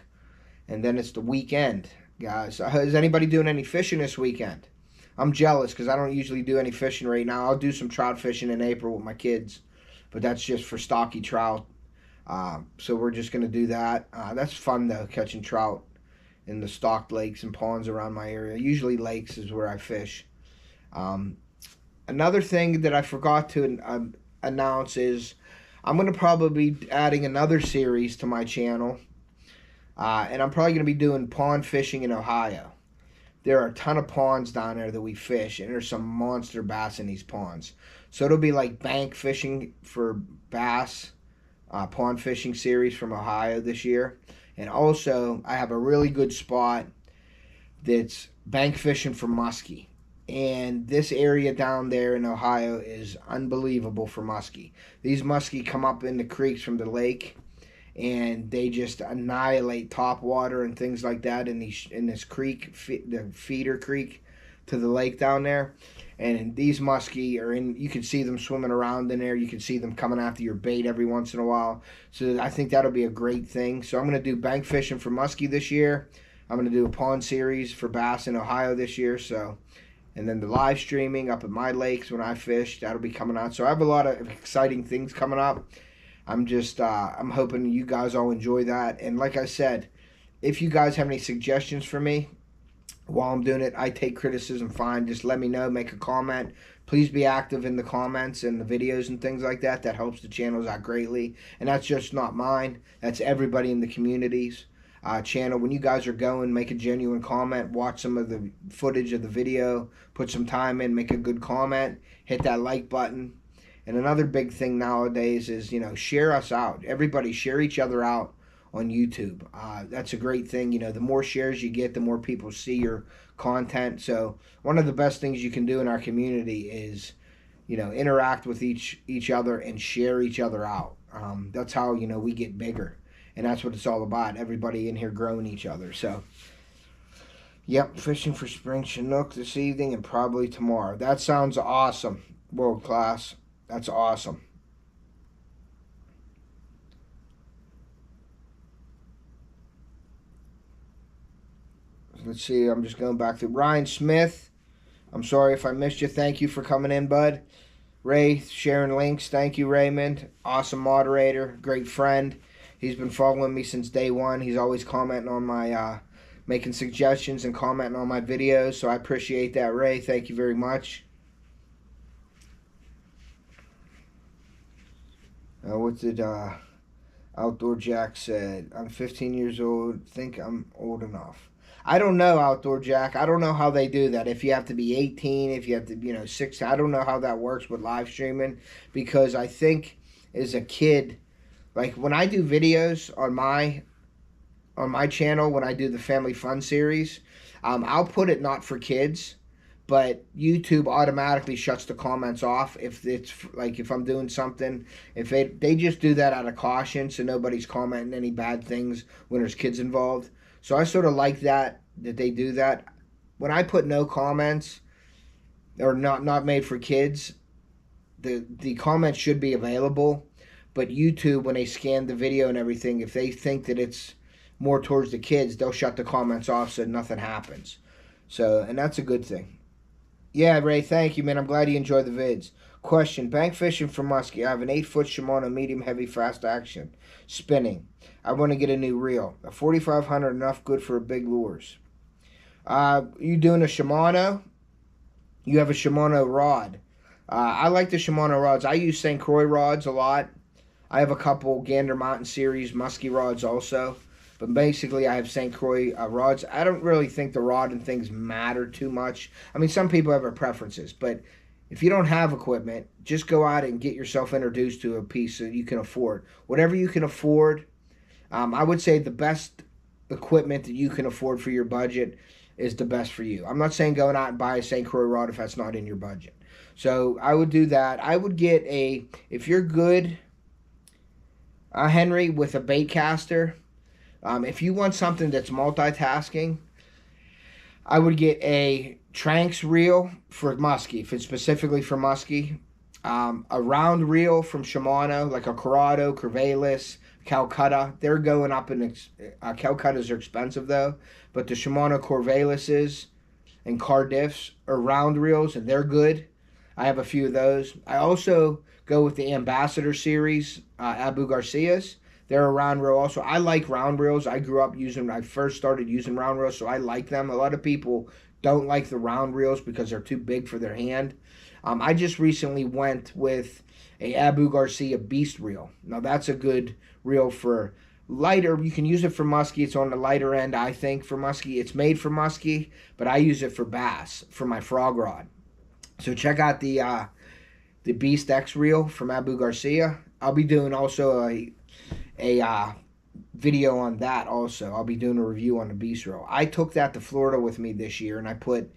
And then it's the weekend, guys. Is anybody doing any fishing this weekend? I'm jealous because I don't usually do any fishing right now. I'll do some trout fishing in April with my kids, but that's just for stocky trout. So we're just going to do that. That's fun, though, catching trout in the stocked lakes and ponds around my area. Usually lakes is where I fish. Another thing that I forgot to announce is I'm going to probably be adding another series to my channel. And I'm probably going to be doing pond fishing in Ohio. There are a ton of ponds down there that we fish, and there's some monster bass in these ponds. So it'll be like bank fishing for bass, pond fishing series from Ohio this year. And also, I have a really good spot that's bank fishing for muskie. And this area down there in Ohio is unbelievable for muskie. These muskie come up in the creeks from the lake, and they just annihilate topwater and things like that in this creek, the feeder creek to the lake down there. And these muskie are in, you can see them swimming around in there. You can see them coming after your bait every once in a while. So I think that'll be a great thing. So I'm going to do bank fishing for muskie this year. I'm going to do a pond series for bass in Ohio this year. So, and then the live streaming up at my lakes when I fish, that'll be coming out. So I have a lot of exciting things coming up. I'm just, I'm hoping you guys all enjoy that. And like I said, if you guys have any suggestions for me while I'm doing it, I take criticism fine. Just let me know, make a comment. Please be active in the comments and the videos and things like that. That helps the channels out greatly. And that's just not mine. That's everybody in the community's channel. When you guys are going, make a genuine comment. Watch some of the footage of the video. Put some time in, make a good comment. Hit that like button. And another big thing nowadays is, you know, share us out. Everybody share each other out on YouTube. That's a great thing. You know, the more shares you get, the more people see your content. So one of the best things you can do in our community is, you know, interact with each other and share each other out. That's how, you know, we get bigger. And that's what it's all about. Everybody in here growing each other. So, yep, fishing for spring Chinook this evening and probably tomorrow. That sounds awesome. World class. That's awesome. Let's see. I'm just going back to Ryan Smith. I'm sorry if I missed you. Thank you for coming in, bud. Ray, sharing links. Thank you, Raymond. Awesome moderator. Great friend. He's been following me since day one. He's always commenting on my, making suggestions and commenting on my videos. So I appreciate that, Ray. Thank you very much. What did Outdoor Jack said? I'm 15 years old. Think I'm old enough. I don't know, Outdoor Jack. I don't know how they do that. If you have to be 18, if you have to, you know, 6. I don't know how that works with live streaming, because I think as a kid, like when I do videos on my channel, when I do the Family Fun series, I'll put it not for kids. But YouTube automatically shuts the comments off if it's like if I'm doing something. If they just do that out of caution, so nobody's commenting any bad things when there's kids involved. So I sort of like that they do that. When I put no comments or not made for kids, the comments should be available. But YouTube, when they scan the video and everything, if they think that it's more towards the kids, they'll shut the comments off so nothing happens. So, and that's a good thing. Yeah, Ray, thank you, man. I'm glad you enjoy the vids. Question, bank fishing for muskie. I have an 8-foot Shimano medium heavy fast action. Spinning. I want to get a new reel. A 4500 enough good for a big lures. You doing a Shimano? You have a Shimano rod. I like the Shimano rods. I use St. Croix rods a lot. I have a couple Gander Mountain series muskie rods also. But basically, I have St. Croix rods. I don't really think the rod and things matter too much. I mean, some people have their preferences, but if you don't have equipment, just go out and get yourself introduced to a piece that you can afford. Whatever you can afford, I would say the best equipment that you can afford for your budget is the best for you. I'm not saying going out and buy a St. Croix rod if that's not in your budget. So I would do that. I would get if you're good, Henry, with a bait caster, if you want something that's multitasking, I would get a Tranx reel for muskie, if it's specifically for muskie. A round reel from Shimano, like a Corrado, Corvallis, Calcutta. They're going up in Calcuttas are expensive though, but the Shimano Corvallises and Cardiffs are round reels and they're good. I have a few of those. I also go with the Ambassador series, Abu Garcias. They're a round reel also. I like round reels. I first started using round reels, so I like them. A lot of people don't like the round reels because they're too big for their hand. I just recently went with a Abu Garcia Beast reel. Now that's a good reel for lighter. You can use it for muskie. It's on the lighter end, I think, for muskie. It's made for muskie, but I use it for bass, for my frog rod. So check out the Beast X reel from Abu Garcia. I'll be doing also a video on that also. I'll be doing a review on the Beast reel. I took that to Florida with me this year, and I put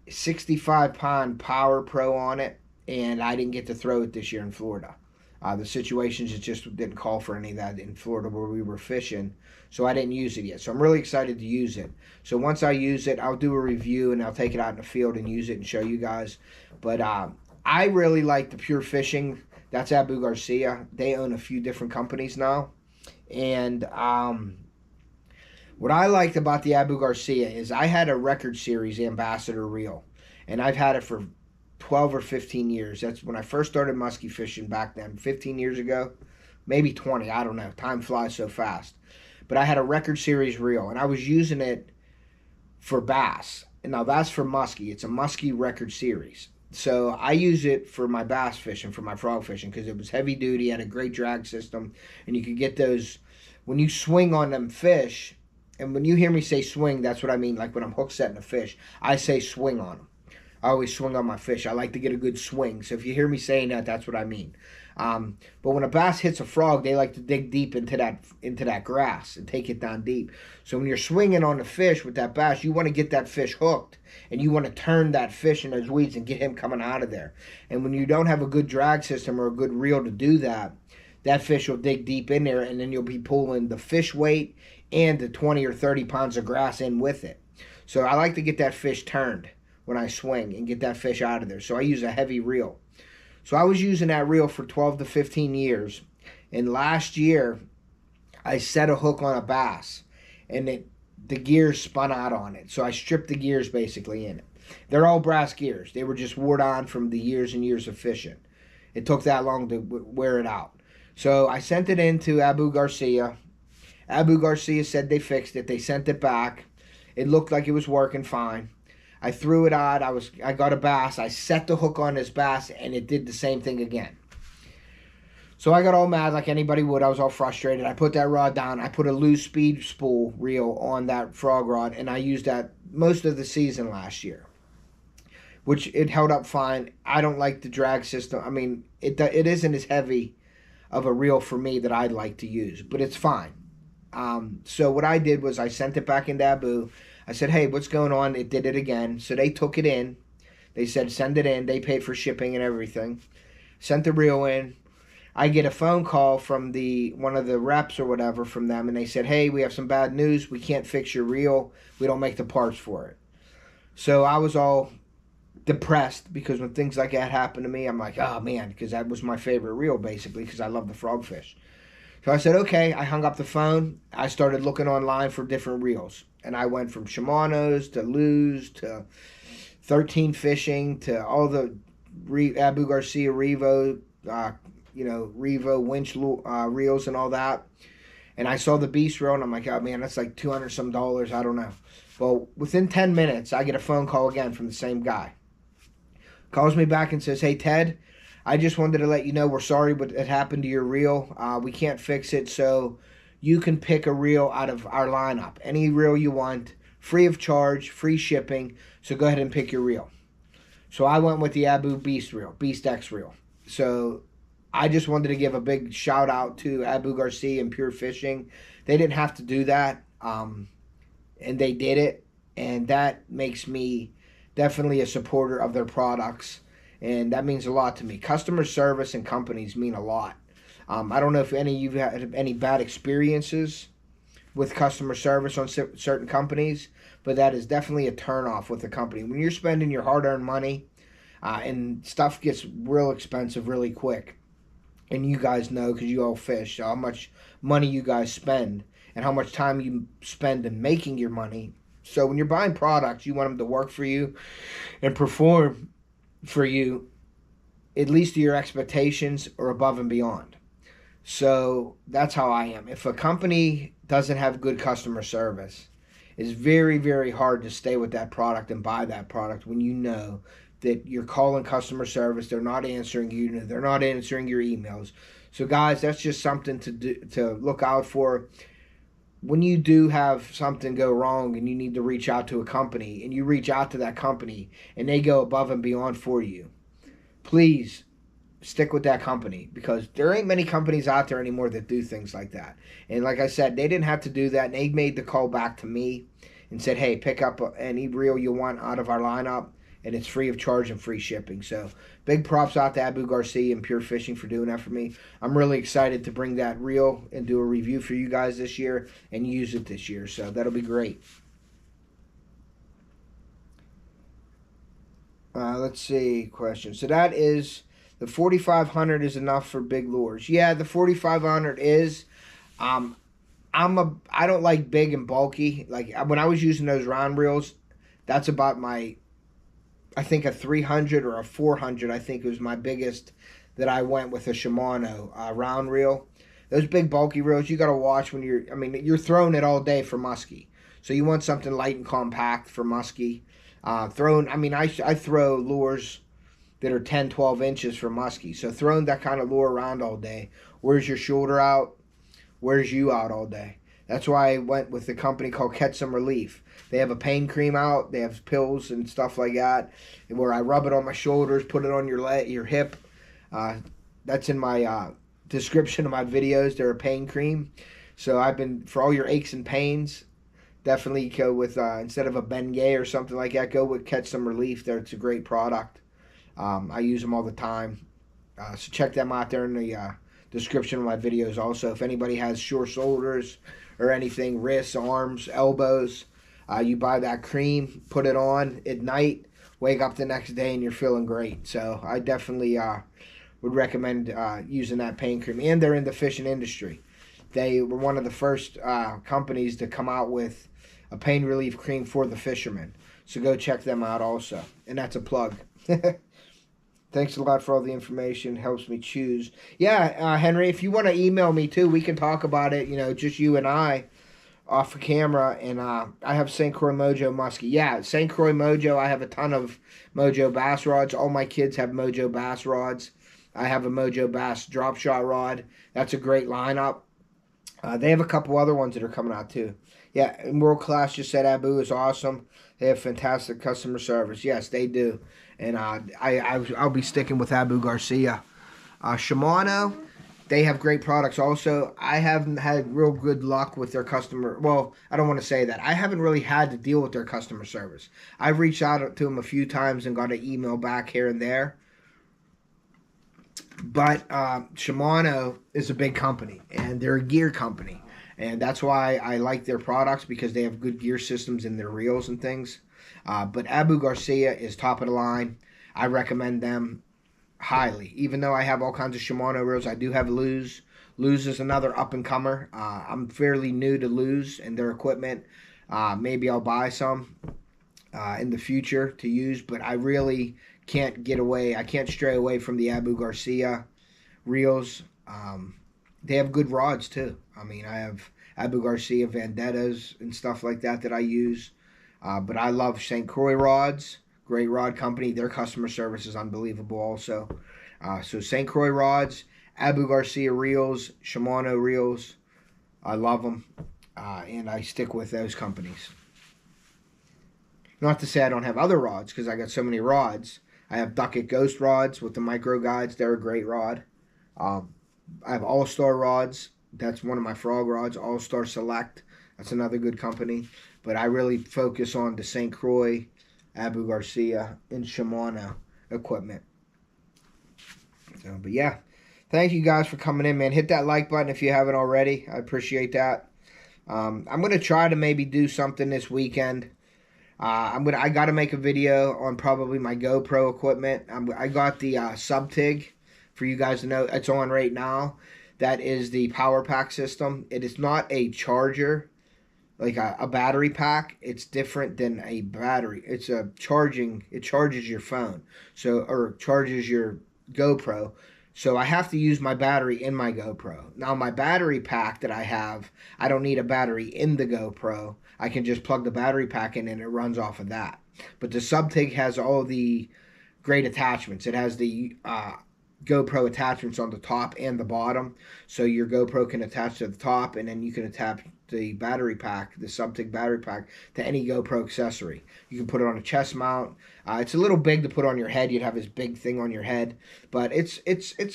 65-pound Power Pro on it, and I didn't get to throw it this year in Florida. The situations, it just didn't call for any of that in Florida where we were fishing, so I didn't use it yet. So I'm really excited to use it. So once I use it, I'll do a review, and I'll take it out in the field and use it and show you guys. But I really like the Pure Fishing. That's Abu Garcia. They own a few different companies now. And what I liked about the Abu Garcia is I had a Record Series Ambassador reel, and I've had it for 12 or 15 years. That's when I first started muskie fishing back then, 15 years ago, maybe 20, I don't know. Time flies so fast. But I had a Record Series reel, and I was using it for bass. And now that's for muskie. It's a muskie Record Series. So I use it for my bass fishing, for my frog fishing, because it was heavy duty, had a great drag system, and you could get those, when you swing on them fish, and when you hear me say swing, that's what I mean, like when I'm hook setting a fish, I say swing on them. I always swing on my fish. I like to get a good swing. So if you hear me saying that, that's what I mean. But when a bass hits a frog, they like to dig deep into that grass and take it down deep. So when you're swinging on the fish with that bass, you want to get that fish hooked, and you want to turn that fish in those weeds and get him coming out of there. And when you don't have a good drag system or a good reel to do that, that fish will dig deep in there, and then you'll be pulling the fish weight and the 20 or 30 pounds of grass in with it. So I like to get that fish turned when I swing and get that fish out of there. So I use a heavy reel. So I was using that reel for 12 to 15 years. And last year, I set a hook on a bass, and the gears spun out on it. So I stripped the gears basically in it. They're all brass gears. They were just worn on from the years and years of fishing. It took that long to wear it out. So I sent it in to Abu Garcia. Abu Garcia said they fixed it. They sent it back. It looked like it was working fine. I threw it out. I got a bass. I set the hook on this bass, and it did the same thing again. So I got all mad like anybody would. I was all frustrated. I put that rod down. I put a loose speed spool reel on that frog rod, and I used that most of the season last year, which it held up fine. I don't like the drag system. I mean, it isn't as heavy of a reel for me that I'd like to use, but it's fine. So what I did was I sent it back into Abu. I said, hey, what's going on? It did it again. So they took it in. They said, send it in. They paid for shipping and everything. Sent the reel in. I get a phone call from one of the reps or whatever from them, and they said, hey, we have some bad news. We can't fix your reel. We don't make the parts for it. So I was all depressed because when things like that happen to me, I'm like, oh, man, because that was my favorite reel, basically, because I love the frogfish. So I said, okay. I hung up the phone. I started looking online for different reels. And I went from Shimano's to Lures to 13 Fishing to all the Abu Garcia Revo, Revo winch reels and all that. And I saw the Beast reel, and I'm like, oh, man, that's like $200 some. I don't know. Well, within 10 minutes, I get a phone call again from the same guy. Calls me back and says, hey, Ted, I just wanted to let you know we're sorry what had happened to your reel. We can't fix it, so you can pick a reel out of our lineup. Any reel you want, free of charge, free shipping. So go ahead and pick your reel. So I went with the Abu Beast reel, Beast X reel. So I just wanted to give a big shout out to Abu Garcia and Pure Fishing. They didn't have to do that, and they did it. And that makes me definitely a supporter of their products. And that means a lot to me. Customer service and companies mean a lot. I don't know if any of you have had any bad experiences with customer service on certain companies, but that is definitely a turnoff with the company. When you're spending your hard-earned money and stuff gets real expensive really quick, and you guys know because you all fish how much money you guys spend and how much time you spend in making your money. So when you're buying products, you want them to work for you and perform for you at least to your expectations or above and beyond. So that's how I am. If a company doesn't have good customer service, it's very, very hard to stay with that product and buy that product when you know that you're calling customer service, they're not answering you, they're not answering your emails. So guys, that's just something to look out for. When you do have something go wrong and you need to reach out to a company and you reach out to that company and they go above and beyond for you, please stick with that company, because there ain't many companies out there anymore that do things like that. And like I said, they didn't have to do that. And they made the call back to me and said, hey, pick up any reel you want out of our lineup, and it's free of charge and free shipping. So big props out to Abu Garcia and Pure Fishing for doing that for me. I'm really excited to bring that reel and do a review for you guys this year and use it this year. So that'll be great. Let's see, question. So that is the 4,500 is enough for big lures. Yeah, the 4,500 is. I don't like big and bulky. Like when I was using those round reels, that's about my, I think a 300 or a 400. I think it was my biggest that I went with a Shimano round reel. Those big bulky reels, you got to watch when you're throwing it all day for muskie. So you want something light and compact for muskie. I throw lures that are 10, 12 inches for muskie. So throwing that kind of lure around all day, where's your shoulder out? Where's you out all day? That's why I went with a company called Catch Some Relief. They have a pain cream out. They have pills and stuff like that, where I rub it on my shoulders, put it on your leg, your hip. That's in my description of my videos. They're a pain cream. So for all your aches and pains, definitely go with, instead of a Bengay or something like that, go with Catch Some Relief. It's a great product. I use them all the time. So check them out there in the description of my videos also. If anybody has sore shoulders or anything, wrists, arms, elbows, you buy that cream, put it on at night, wake up the next day and you're feeling great. So I definitely would recommend using that pain cream. And they're in the fishing industry. They were one of the first companies to come out with a pain relief cream for the fishermen. So go check them out also. And that's a plug. Thanks a lot for all the information. Helps me choose. Yeah, Henry, if you want to email me too, we can talk about it, just you and I off the camera. And I have St. Croix Mojo Muskie. Yeah, St. Croix Mojo, I have a ton of Mojo bass rods. All my kids have Mojo bass rods. I have a Mojo bass drop shot rod. That's a great lineup. They have a couple other ones that are coming out too. Yeah, World Class just said Abu is awesome. They have fantastic customer service. Yes, they do. And I'll be sticking with Abu Garcia. Shimano, they have great products also. I haven't had real good luck with their customer. Well, I don't want to say that. I haven't really had to deal with their customer service. I've reached out to them a few times and got an email back here and there. But Shimano is a big company, and they're a gear company. And that's why I like their products, because they have good gear systems in their reels and things. But Abu Garcia is top of the line. I recommend them highly. Even though I have all kinds of Shimano reels, I do have Luz. Luz is another up-and-comer. I'm fairly new to Luz and their equipment. Maybe I'll buy some in the future to use, but I really can't get away. I can't stray away from the Abu Garcia reels. They have good rods too. I have Abu Garcia Vendettas and stuff like that I use. But I love St. Croix rods. Great rod company. Their customer service is unbelievable also. So St. Croix rods, Abu Garcia reels, Shimano reels. I love them, and I stick with those companies. Not to say I don't have other rods, because I got so many rods. I have Ducket Ghost rods with the micro guides. They're a great rod. I have All-Star rods. That's one of my frog rods. All-Star Select. That's another good company. But I really focus on the St. Croix, Abu Garcia, and Shimano equipment. So, but yeah, thank you guys for coming in, man. Hit that like button if you haven't already. I appreciate that. I'm gonna try to maybe do something this weekend. I got to make a video on probably my GoPro equipment. I got the Sub-Tig for you guys to know. It's on right now. That is the power pack system. It is not a charger, like a battery pack. It's different than a battery. It's a charging. It charges your phone, or charges your GoPro. So I have to use my battery in my GoPro. Now my battery pack that I have, I don't need a battery in the GoPro. I can just plug the battery pack in and it runs off of that. But the Sub-Tig has all the great attachments. It has the GoPro attachments on the top and the bottom. So your GoPro can attach to the top, and then you can attach the battery pack, the Sub-Tig battery pack, to any GoPro accessory. You can put it on a chest mount. It's a little big to put on your head. You'd have this big thing on your head, but it's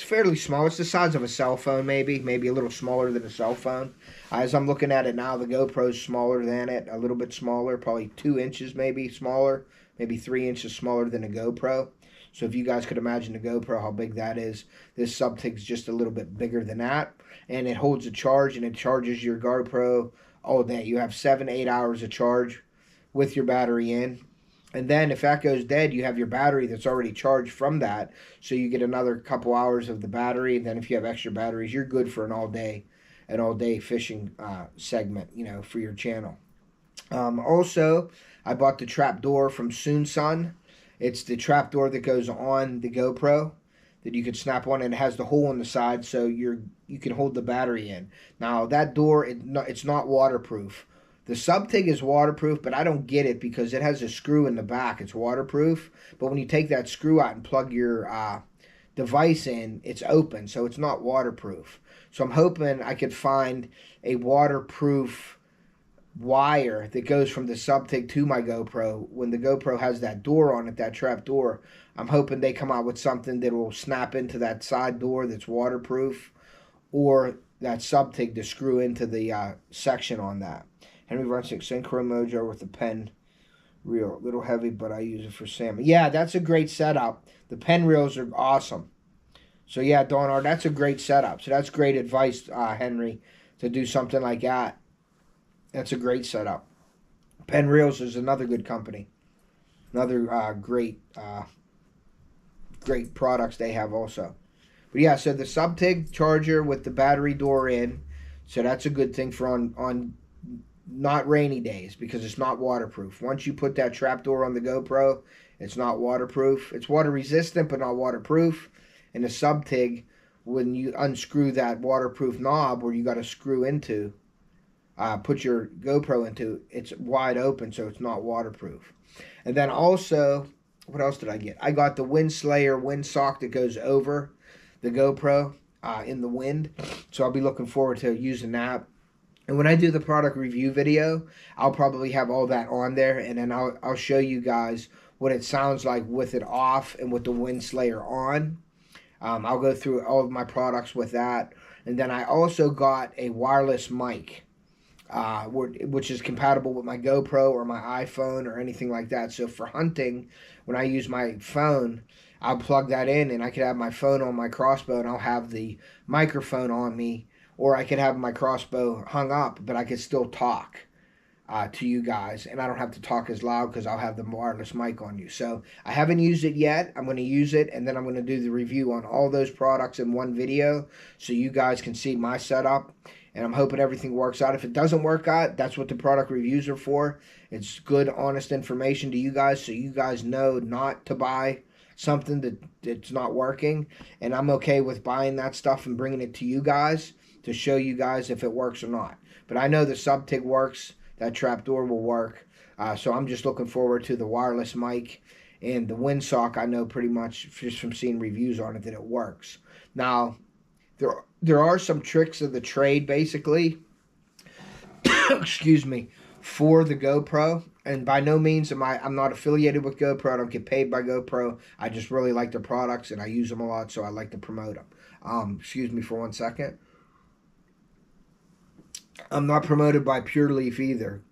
fairly small. It's the size of a cell phone, maybe a little smaller than a cell phone. As I'm looking at it now, the GoPro's smaller than it, a little bit smaller, probably 2 inches maybe smaller, maybe 3 inches smaller than a GoPro. So if you guys could imagine the GoPro, how big that is, this Sub-Tig's just a little bit bigger than that. And it holds a charge, and it charges your GoPro all day. You have 7-8 hours of charge with your battery in. And then if that goes dead, you have your battery that's already charged from that. So you get another couple hours of the battery. And then if you have extra batteries, you're good for an all-day fishing segment, for your channel. Also, I bought the trap door from Sun. It's the trap door that goes on the GoPro that you could snap on, and it has the hole in the side so you can hold the battery in. Now that door, it's not waterproof. The Sub-Tig is waterproof, but I don't get it because it has a screw in the back. It's waterproof, but when you take that screw out and plug your device in, it's open, so it's not waterproof. So I'm hoping I could find a waterproof wire that goes from the Sub-Tig to my GoPro. When the GoPro has that door on it, that trap door, I'm hoping they come out with something that will snap into that side door that's waterproof, or that Sub-Tig to screw into the section on that. Henry Brunswick Synchro Mojo with the pen reel. A little heavy, but I use it for salmon. Yeah, that's a great setup. The pen reels are awesome. So yeah, Donar, that's a great setup. So that's great advice, Henry, to do something like that. That's a great setup. Pen Reels is another good company. Another great products they have also. But yeah, so the Sub-Tig charger with the battery door in. So that's a good thing for on not rainy days, because it's not waterproof. Once you put that trap door on the GoPro, it's not waterproof. It's water resistant, but not waterproof. And the Sub-Tig, when you unscrew that waterproof knob where you got to screw into, put your GoPro into, it's wide open, so it's not waterproof. And then also, what else did I get? I got the Wind Slayer windsock that goes over the GoPro in the wind. So I'll be looking forward to using that. And when I do the product review video, I'll probably have all that on there, and then I'll show you guys what it sounds like with it off and with the Wind Slayer on. I'll go through all of my products with that. And then I also got a wireless mic, which is compatible with my GoPro or my iPhone or anything like that. So for hunting, when I use my phone, I'll plug that in, and I could have my phone on my Crossbow, and I'll have the microphone on me, or I could have my Crossbow hung up, but I could still talk to you guys, and I don't have to talk as loud because I'll have the wireless mic on you. So I haven't used it yet. I'm going to use it, and then I'm going to do the review on all those products in one video so you guys can see my setup. And I'm hoping everything works out. If it doesn't work out, that's what the product reviews are for. It's good, honest information to you guys, so you guys know not to buy something that's not working. And I'm okay with buying that stuff and bringing it to you guys to show you guys if it works or not. But I know the Sub-Tig works. That trapdoor will work. So I'm just looking forward to the wireless mic. And the windsock, I know pretty much just from seeing reviews on it that it works. Now, there are some tricks of the trade, basically, excuse me, for the GoPro. And by no means I'm not affiliated with GoPro. I don't get paid by GoPro. I just really like their products and I use them a lot, so I like to promote them. Excuse me for 1 second. I'm not promoted by Pure Leaf either.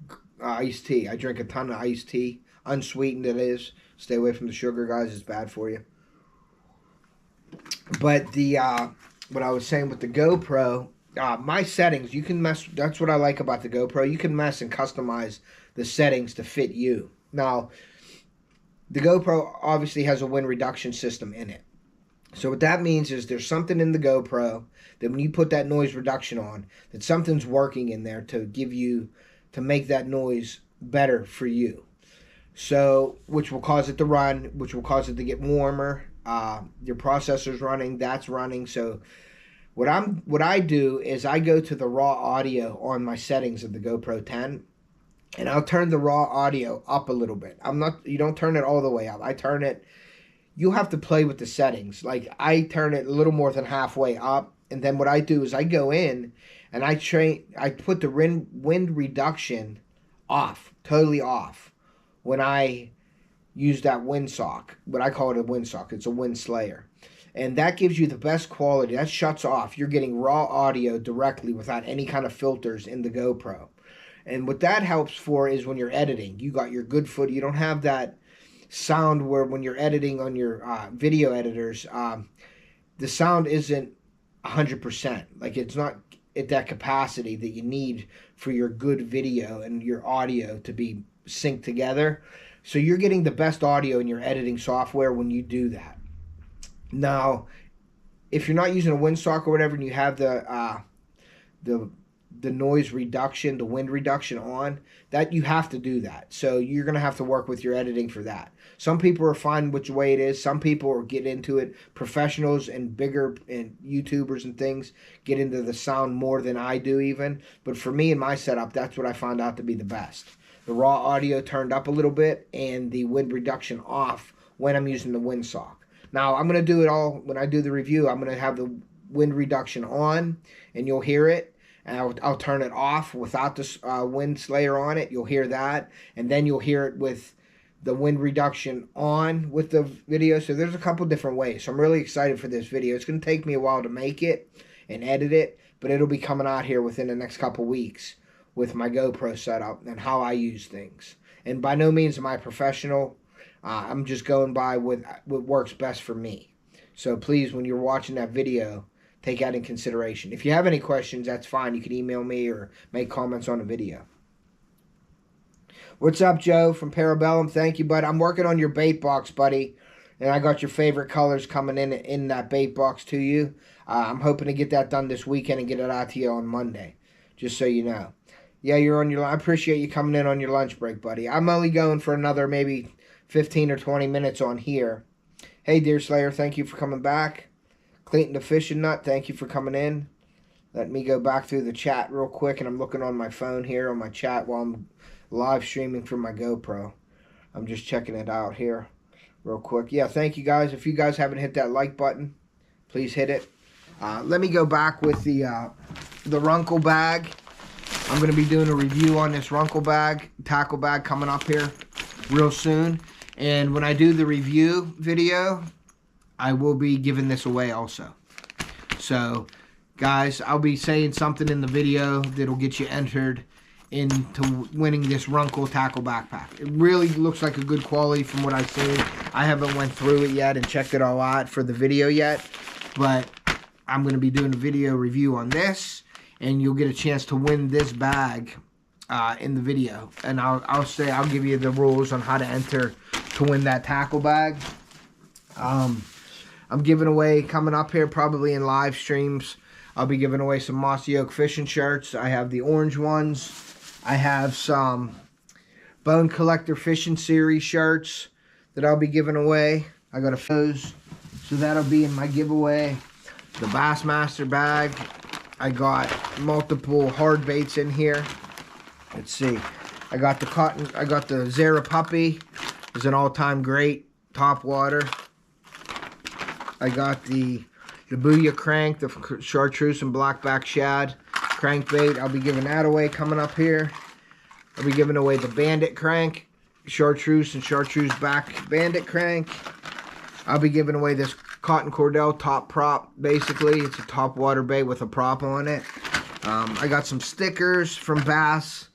Iced tea. I drink a ton of iced tea. Unsweetened it is. Stay away from the sugar, guys. It's bad for you. But the what I was saying with the GoPro, my settings, you can mess. That's what I like about the GoPro. You can mess and customize the settings to fit you. Now, the GoPro obviously has a wind reduction system in it. So what that means is there's something in the GoPro that when you put that noise reduction on, that something's working in there to make that noise better for you. So, which will cause it to run, which will cause it to get warmer. Your processor's running, that's running. So what I do is I go to the raw audio on my settings of the GoPro 10, and I'll turn the raw audio up a little bit. You don't turn it all the way up. I turn it, you'll have to play with the settings. Like I turn it a little more than halfway up, and then what I do is I go in and I put the wind reduction off, totally off, when I use that windsock. But I call it a windsock. It's a wind slayer. And that gives you the best quality. That shuts off. You're getting raw audio directly without any kind of filters in the GoPro. And what that helps for is when you're editing. You got your good foot. You don't have that sound where when you're editing on your video editors, the sound isn't 100%. Like it's not at that capacity that you need for your good video and your audio to be synced together. So you're getting the best audio in your editing software when you do that. Now, if you're not using a windsock or whatever, and you have the noise reduction, the wind reduction on, that you have to do that. So you're going to have to work with your editing for that. Some people are fine which way it is. Some people are get into it. Professionals and bigger and YouTubers and things get into the sound more than I do even. But for me and my setup, that's what I found out to be the best. The raw audio turned up a little bit and the wind reduction off when I'm using the windsock. Now, I'm going to do it all. When I do the review, I'm going to have the wind reduction on, and you'll hear it. And I'll turn it off without the wind slayer on it. You'll hear that. And then you'll hear it with the wind reduction on with the video. So there's a couple different ways. So I'm really excited for this video. It's going to take me a while to make it and edit it, but it'll be coming out here within the next couple weeks with my GoPro setup and how I use things. And by no means am I professional. I'm just going by what works best for me. So please, when you're watching that video, take that in consideration. If you have any questions, that's fine. You can email me or make comments on the video. What's up, Joe from Parabellum? Thank you, bud. I'm working on your bait box, buddy. And I got your favorite colors coming in that bait box to you. I'm hoping to get that done this weekend and get it out to you on Monday. Just so you know. Yeah, you're on your. I appreciate you coming in on your lunch break, buddy. I'm only going for another maybe 15 or 20 minutes on here. Hey, Deer Slayer, thank you for coming back. Clayton the Fishing Nut, thank you for coming in. Let me go back through the chat real quick, and I'm looking on my phone here on my chat while I'm live streaming from my GoPro. I'm just checking it out here real quick. Yeah, thank you guys. If you guys haven't hit that like button, please hit it. Let me go back with the Runkle bag. I'm going to be doing a review on this Runkle bag, tackle bag, coming up here real soon. And when I do the review video, I will be giving this away also. So, guys, I'll be saying something in the video that'll get you entered into winning this Runkle tackle backpack. It really looks like a good quality from what I've seen. I haven't went through it yet and checked it all out for the video yet, but I'm going to be doing a video review on this, and you'll get a chance to win this bag in the video. And I'll give you the rules on how to enter to win that tackle bag. I'm giving away, coming up here probably in live streams, I'll be giving away some Mossy Oak fishing shirts. I have the orange ones. I have some Bone Collector Fishing Series shirts that I'll be giving away. I got a those, so that'll be in my giveaway. The Bassmaster bag. I got multiple hard baits in here. Let's see. I got the cotton. I got the Zara Puppy. It's an all-time great top water. I got the Booyah Crank, the Chartreuse and Blackback Shad. crankbait. I'll be giving that away coming up here. I'll be giving away the Bandit crank, chartreuse and chartreuse back Bandit crank. I'll be giving away this cotton cordell top prop. Basically, it's a top water bait with a prop on it. I got some stickers from Bass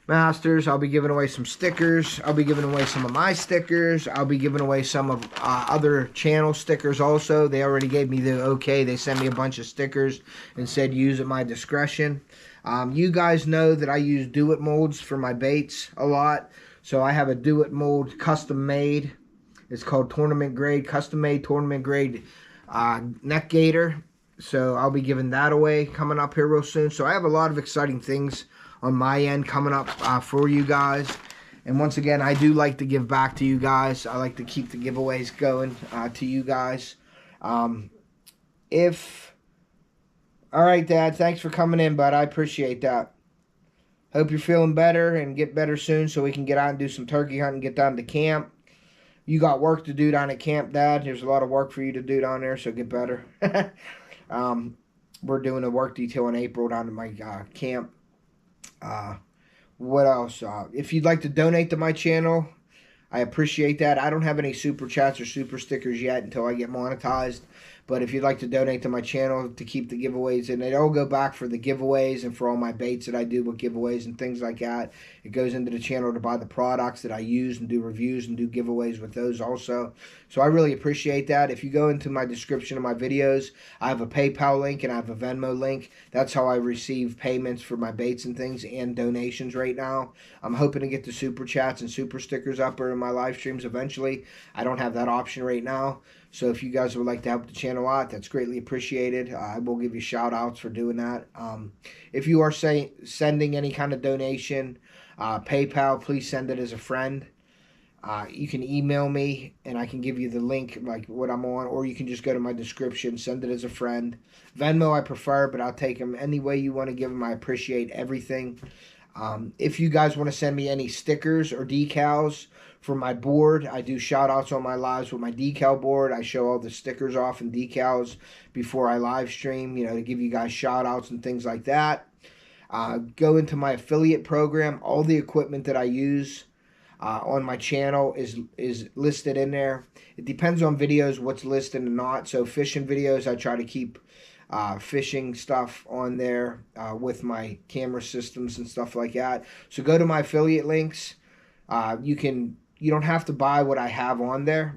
Masters. I'll be giving away some stickers. I'll be giving away some of my stickers. I'll be giving away some of other channel stickers also. They already gave me the okay. They sent me a bunch of stickers and said use at my discretion. You guys know that I use do-it molds for my baits a lot. So I have a do-it mold custom made. It's called tournament grade, custom made tournament grade neck gator. So I'll be giving that away coming up here real soon. So I have a lot of exciting things on my end coming up for you guys. And once again, I do like to give back to you guys. I like to keep the giveaways going to you guys. Alright, Dad, thanks for coming in, bud. I appreciate that. Hope you're feeling better and get better soon so we can get out and do some turkey hunting and get down to camp. You got work to do down at camp, Dad. There's a lot of work for you to do down there, so get better. We're doing a work detail in April down at my camp. What else? If you'd like to donate to my channel, I appreciate that. I don't have any super chats or super stickers yet until I get monetized. But if you'd like to donate to my channel to keep the giveaways, and it all go back for the giveaways and for all my baits that I do with giveaways and things like that. It goes into the channel to buy the products that I use and do reviews and do giveaways with those also. So I really appreciate that. If you go into my description of my videos, I have a PayPal link and I have a Venmo link. That's how I receive payments for my baits and things and donations right now. I'm hoping to get the super chats and super stickers up in my live streams eventually. I don't have that option right now. So if you guys would like to help the channel out, that's greatly appreciated. I will give you shout outs for doing that. If you are sending any kind of donation, PayPal, please send it as a friend. You can email me and I can give you the link, like what I'm on, or you can just go to my description, send it as a friend. Venmo I prefer, but I'll take them any way you want to give them. I appreciate everything. If you guys want to send me any stickers or decals for my board, I do shout outs on my lives with my decal board. I show all the stickers off and decals before I live stream, you know, to give you guys shout outs and things like that. Go into my affiliate program. All the equipment that I use on my channel is listed in there. It depends on videos what's listed and not. So fishing videos, I try to keep fishing stuff on there with my camera systems and stuff like that. So go to my affiliate links. You don't have to buy what I have on there.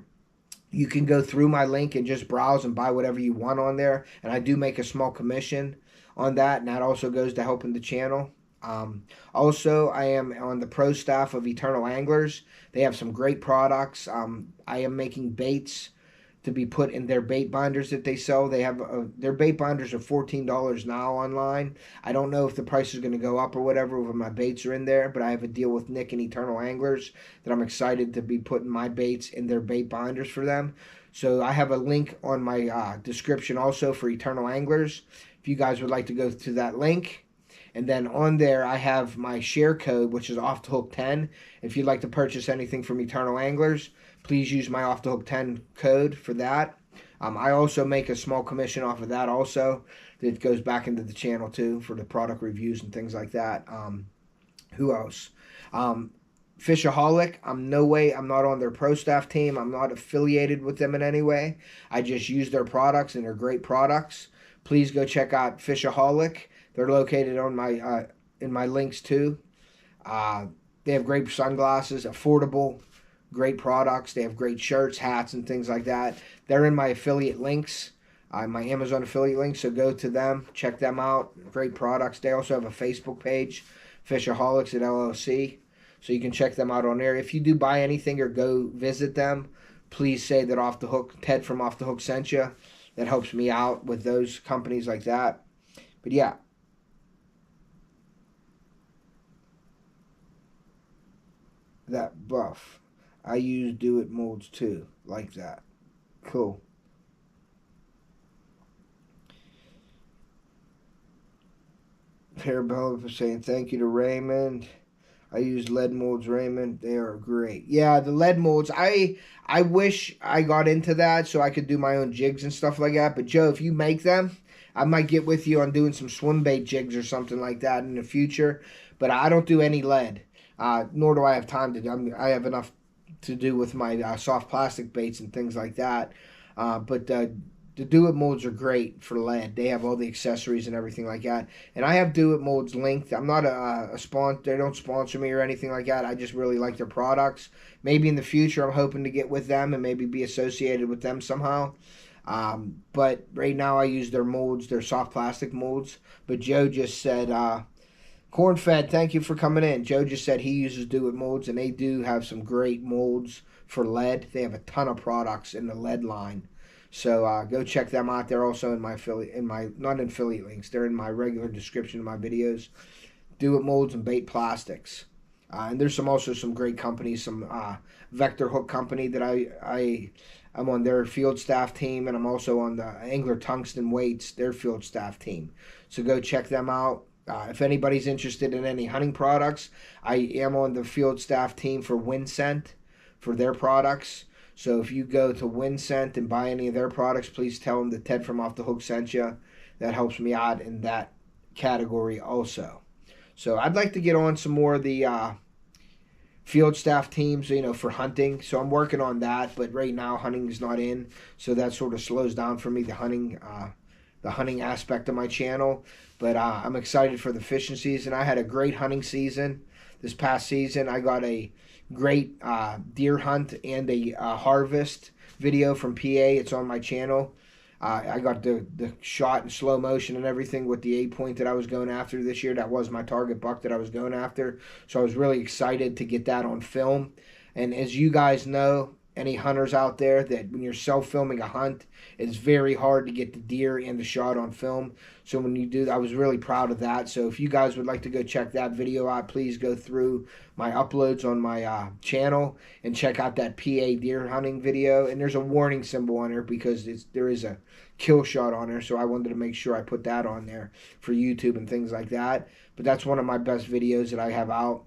You can go through my link and just browse and buy whatever you want on there. And I do make a small commission on that, and that also goes to helping the channel. Also, I am on the pro staff of Eternal Anglers. They have some great products. I am making baits to be put in their bait binders that they sell. They have their bait binders are $14 now online. I don't know if the price is going to go up or whatever when my baits are in there, but I have a deal with Nick and Eternal Anglers that I'm excited to be putting my baits in their bait binders for them. So I have a link on my description also for Eternal Anglers if you guys would like to go to that link. And then on there, I have my share code, which is Off the Hook 10. If you'd like to purchase anything from Eternal Anglers, please use my Off the Hook 10 code for that. I also make a small commission off of that also. That goes back into the channel too for the product reviews and things like that. Who else? Fishaholic. I'm not on their pro staff team. I'm not affiliated with them in any way. I just use their products and they're great products. Please go check out Fishaholic. They're located on my in my links too. They have great sunglasses, affordable, great products. They have great shirts, hats, and things like that. They're in my affiliate links, my Amazon affiliate links. So go to them, check them out. Great products. They also have a Facebook page, Fishaholics at LLC. So you can check them out on there. If you do buy anything or go visit them, please say that Off the Hook, Ted from Off the Hook sent you. That helps me out with those companies like that. But yeah. That buff. I use do-it molds too. Like that. Cool. Parabella for saying thank you to Raymond. I use lead molds, Raymond. They are great. Yeah, the lead molds. I wish I got into that so I could do my own jigs and stuff like that. But Joe, if you make them, I might get with you on doing some swim bait jigs or something like that in the future. But I don't do any lead, nor do I have time to do. I have enough to do with my soft plastic baits and things like that. But the Do It molds are great for lead. They have all the accessories and everything like that. And I have Do It molds linked. I'm not a sponsor. They don't sponsor me or anything like that. I just really like their products. Maybe in the future I'm hoping to get with them and maybe be associated with them somehow. But right now I use their molds, their soft plastic molds. But Joe just said, Corn Fed, thank you for coming in. Joe just said he uses Do It molds, and they do have some great molds for lead. They have a ton of products in the lead line. So go check them out. They're also in my not affiliate links. They're in my regular description of my videos. Do It molds and bait plastics. And there's also some great companies, some Vector Hook company that I'm on their field staff team, and I'm also on the Angler Tungsten Weights, their field staff team. So go check them out. If anybody's interested in any hunting products, I am on the field staff team for Windscent for their products. So if you go to Windscent and buy any of their products, please tell them that Ted from Off the Hook sent you. That helps me out in that category also. So I'd like to get on some more of the field staff teams, for hunting. So I'm working on that, but right now hunting is not in, so that sort of slows down for me, the hunting aspect of my channel. But I'm excited for the fishing season. I had a great hunting season this past season. I got a great deer hunt and a harvest video from PA. It's on my channel. I got the shot in slow motion and everything with the 8-point that I was going after this year. That was my target buck that I was going after. So I was really excited to get that on film. And as you guys know, any hunters out there, that when you're self-filming a hunt, it's very hard to get the deer and the shot on film. So when you do, I was really proud of that. So if you guys would like to go check that video out, please go through my uploads on my channel and check out that PA deer hunting video. And there's a warning symbol on there because there is a kill shot on there. So I wanted to make sure I put that on there for YouTube and things like that. But that's one of my best videos that I have out.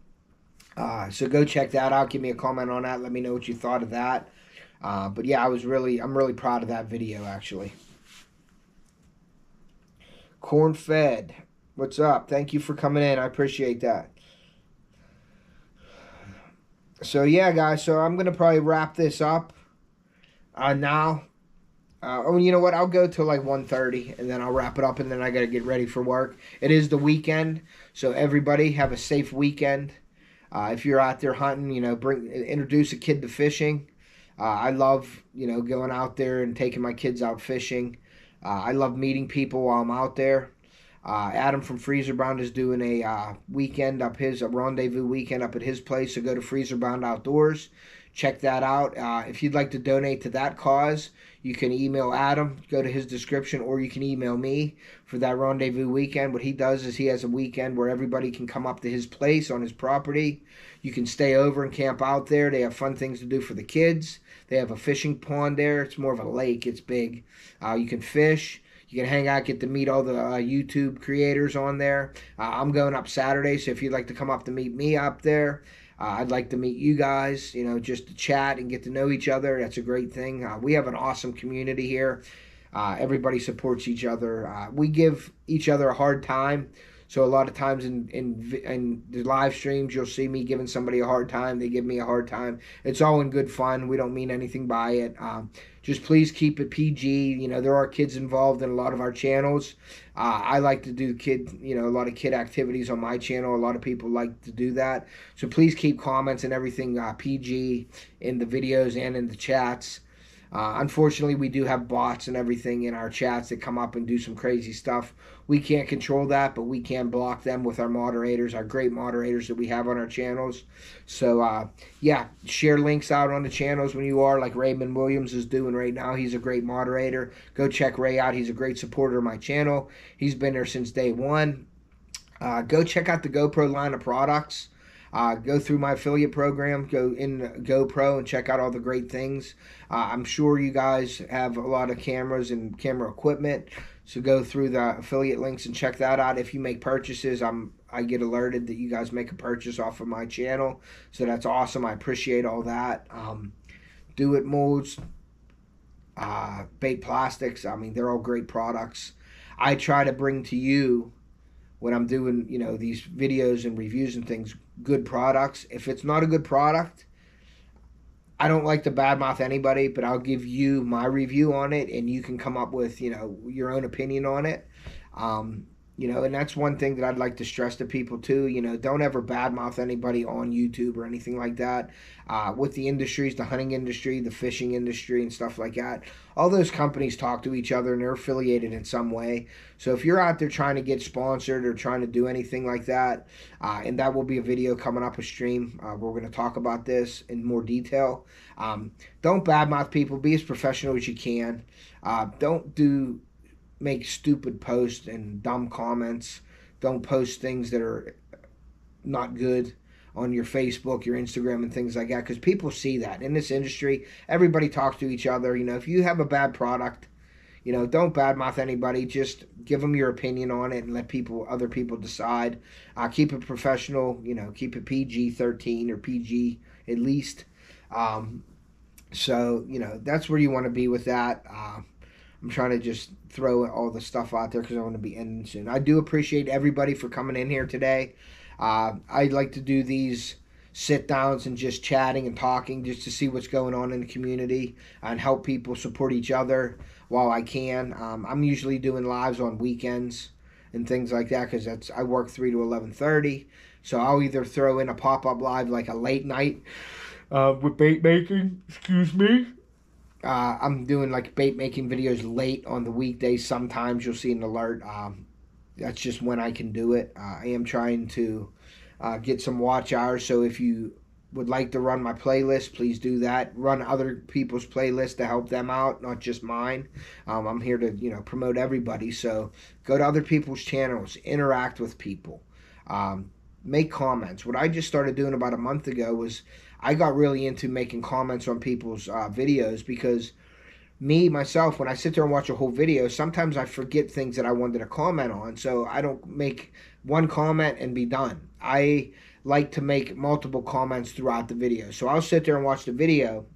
So go check that out. Give me a comment on that. Let me know what you thought of that. But yeah, I'm really proud of that video, actually. Corn Fed, what's up? Thank you for coming in. I appreciate that. So yeah, guys. So I'm gonna probably wrap this up now. Oh, you know what? I'll go till like 1:30, and then I'll wrap it up, and then I gotta get ready for work. It is the weekend, so everybody have a safe weekend. If you're out there hunting, introduce a kid to fishing. I love, going out there and taking my kids out fishing. I love meeting people while I'm out there. Adam from Freezer Bound is doing a rendezvous weekend up at his place. So go to Freezer Bound Outdoors. Check that out. If you'd like to donate to that cause, you can email Adam, go to his description, or you can email me for that rendezvous weekend. What he does is he has a weekend where everybody can come up to his place on his property. You can stay over and camp out there. They have fun things to do for the kids. They have a fishing pond there. It's more of a lake. It's big. You can fish. You can hang out, get to meet all the YouTube creators on there. I'm going up Saturday, so if you'd like to come up to meet me up there, I'd like to meet you guys, just to chat and get to know each other. That's a great thing. We have an awesome community here. Everybody supports each other. We give each other a hard time. So a lot of times in the live streams, you'll see me giving somebody a hard time. They give me a hard time. It's all in good fun. We don't mean anything by it. Just please keep it PG. There are kids involved in a lot of our channels. I like to do a lot of kid activities on my channel. A lot of people like to do that. So please keep comments and everything PG in the videos and in the chats. Unfortunately, we do have bots and everything in our chats that come up and do some crazy stuff. We can't control that, but we can block them with our moderators, our great moderators that we have on our channels. So, yeah, share links out on the channels when you are, like Raymond Williams is doing right now. He's a great moderator. Go check Ray out. He's a great supporter of my channel. He's been there since day one. Go check out the GoPro line of products. Go through my affiliate program, go in GoPro and check out all the great things. I'm sure you guys have a lot of cameras and camera equipment, so go through the affiliate links and check that out. If you make purchases, I get alerted that you guys make a purchase off of my channel, so that's awesome. I appreciate all that. Do It molds, bait plastics. They're all great products. I try to bring to you, when I'm doing, you know, these videos and reviews and things, good products. If it's not a good product, I don't like to badmouth anybody, but I'll give you my review on it, and you can come up with, you know, your own opinion on it. You know, and that's one thing that I'd like to stress to people too. You know, don't ever badmouth anybody on YouTube or anything like that. With the industries, the hunting industry, the fishing industry, and stuff like that, all those companies talk to each other and they're affiliated in some way. So if you're out there trying to get sponsored or trying to do anything like that, and that will be a video coming up, a stream, where we're going to talk about this in more detail. Don't badmouth people. Be as professional as you can. Don't make stupid posts and dumb comments. Don't post things that are not good on your Facebook, your Instagram, and things like that, because people see that. In this industry, everybody talks to each other. You know, if you have a bad product, you know, don't badmouth anybody. Just give them your opinion on it and let other people decide. Keep it professional. You know, keep it PG-13 or PG at least. So, you know, that's where you want to be with that. I'm trying to just throw all the stuff out there because I want to be ending soon. I do appreciate everybody for coming in here today. I like to do these sit-downs and just chatting and talking just to see what's going on in the community and help people support each other while I can. I'm usually doing lives on weekends and things like that because I work 3 to 11:30. So I'll either throw in a pop-up live like a late night with bait making, excuse me. I'm doing like bait making videos late on the weekdays. Sometimes you'll see an alert. That's just when I can do it. I am trying to get some watch hours. So if you would like to run my playlist, please do that. Run other people's playlists to help them out, not just mine. I'm here to, you know, promote everybody. So go to other people's channels, interact with people, make comments. What I just started doing about a month ago was I got really into making comments on people's videos because myself, when I sit there and watch a whole video, sometimes I forget things that I wanted to comment on. So I don't make one comment and be done. I like to make multiple comments throughout the video. So I'll sit there and watch the video,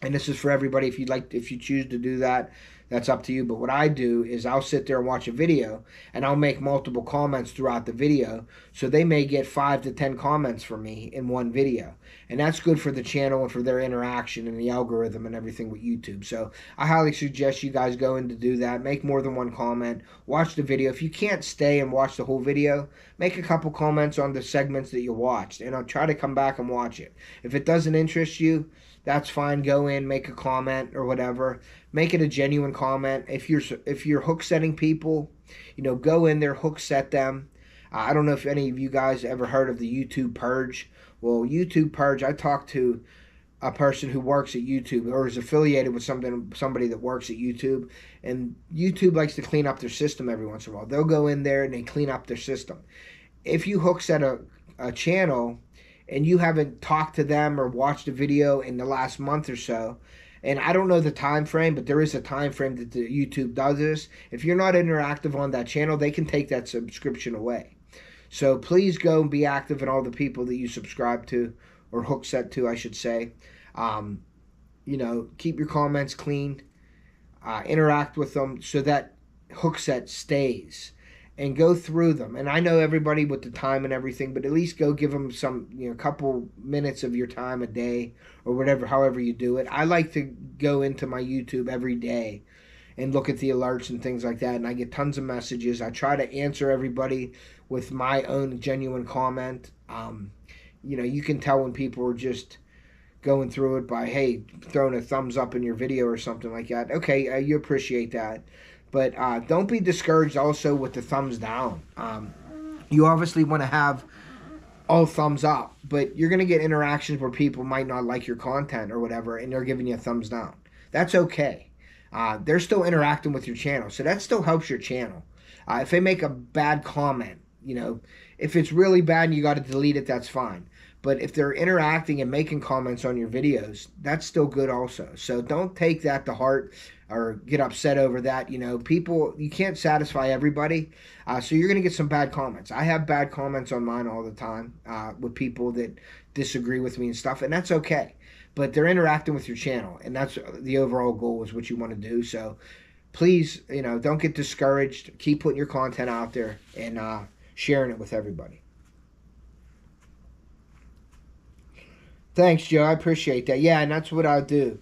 and this is for everybody. If you choose to do that, that's up to you. But what I do is I'll sit there and watch a video, and I'll make multiple comments throughout the video. So they may get 5 to 10 comments from me in one video. And that's good for the channel and for their interaction and the algorithm and everything with YouTube. So I highly suggest you guys go in to do that. Make more than one comment. Watch the video. If you can't stay and watch the whole video, make a couple comments on the segments that you watched. And I'll try to come back and watch it. If it doesn't interest you, that's fine. Go in, make a comment or whatever. Make it a genuine comment. If you're hook setting people, you know, go in there, hook set them. I don't know if any of you guys ever heard of the YouTube Purge. Well, YouTube Purge, I talked to a person who works at YouTube or is affiliated with somebody that works at YouTube, and YouTube likes to clean up their system every once in a while. They'll go in there and they clean up their system. If you hook set a channel and you haven't talked to them or watched a video in the last month or so, and I don't know the time frame, but there is a time frame that the YouTube does this. If you're not interactive on that channel, they can take that subscription away. So please go and be active in all the people that you subscribe to, or hook set to, I should say. You know, keep your comments clean. Interact with them so that hook set stays. And go through them. And I know everybody with the time and everything, but at least go give them some, you know, couple minutes of your time a day or whatever, however you do it. I like to go into my YouTube every day and look at the alerts and things like that, and I get tons of messages. I try to answer everybody with my own genuine comment. You know, you can tell when people are just going through it by, hey, throwing a thumbs up in your video or something like that. Okay, you appreciate that. But don't be discouraged also with the thumbs down. You obviously want to have all thumbs up, but you're going to get interactions where people might not like your content or whatever, and they're giving you a thumbs down. That's okay. They're still interacting with your channel, so that still helps your channel. If they make a bad comment, you know, if it's really bad and you got to delete it, that's fine. But if they're interacting and making comments on your videos, that's still good also. So don't take that to heart or get upset over that. You know, people, you can't satisfy everybody. So you're going to get some bad comments. I have bad comments on mine all the time with people that disagree with me and stuff, and that's okay. But they're interacting with your channel, and that's the overall goal is what you want to do. So please, don't get discouraged. Keep putting your content out there and sharing it with everybody. Thanks, Joe. I appreciate that. Yeah, and that's what I'll do.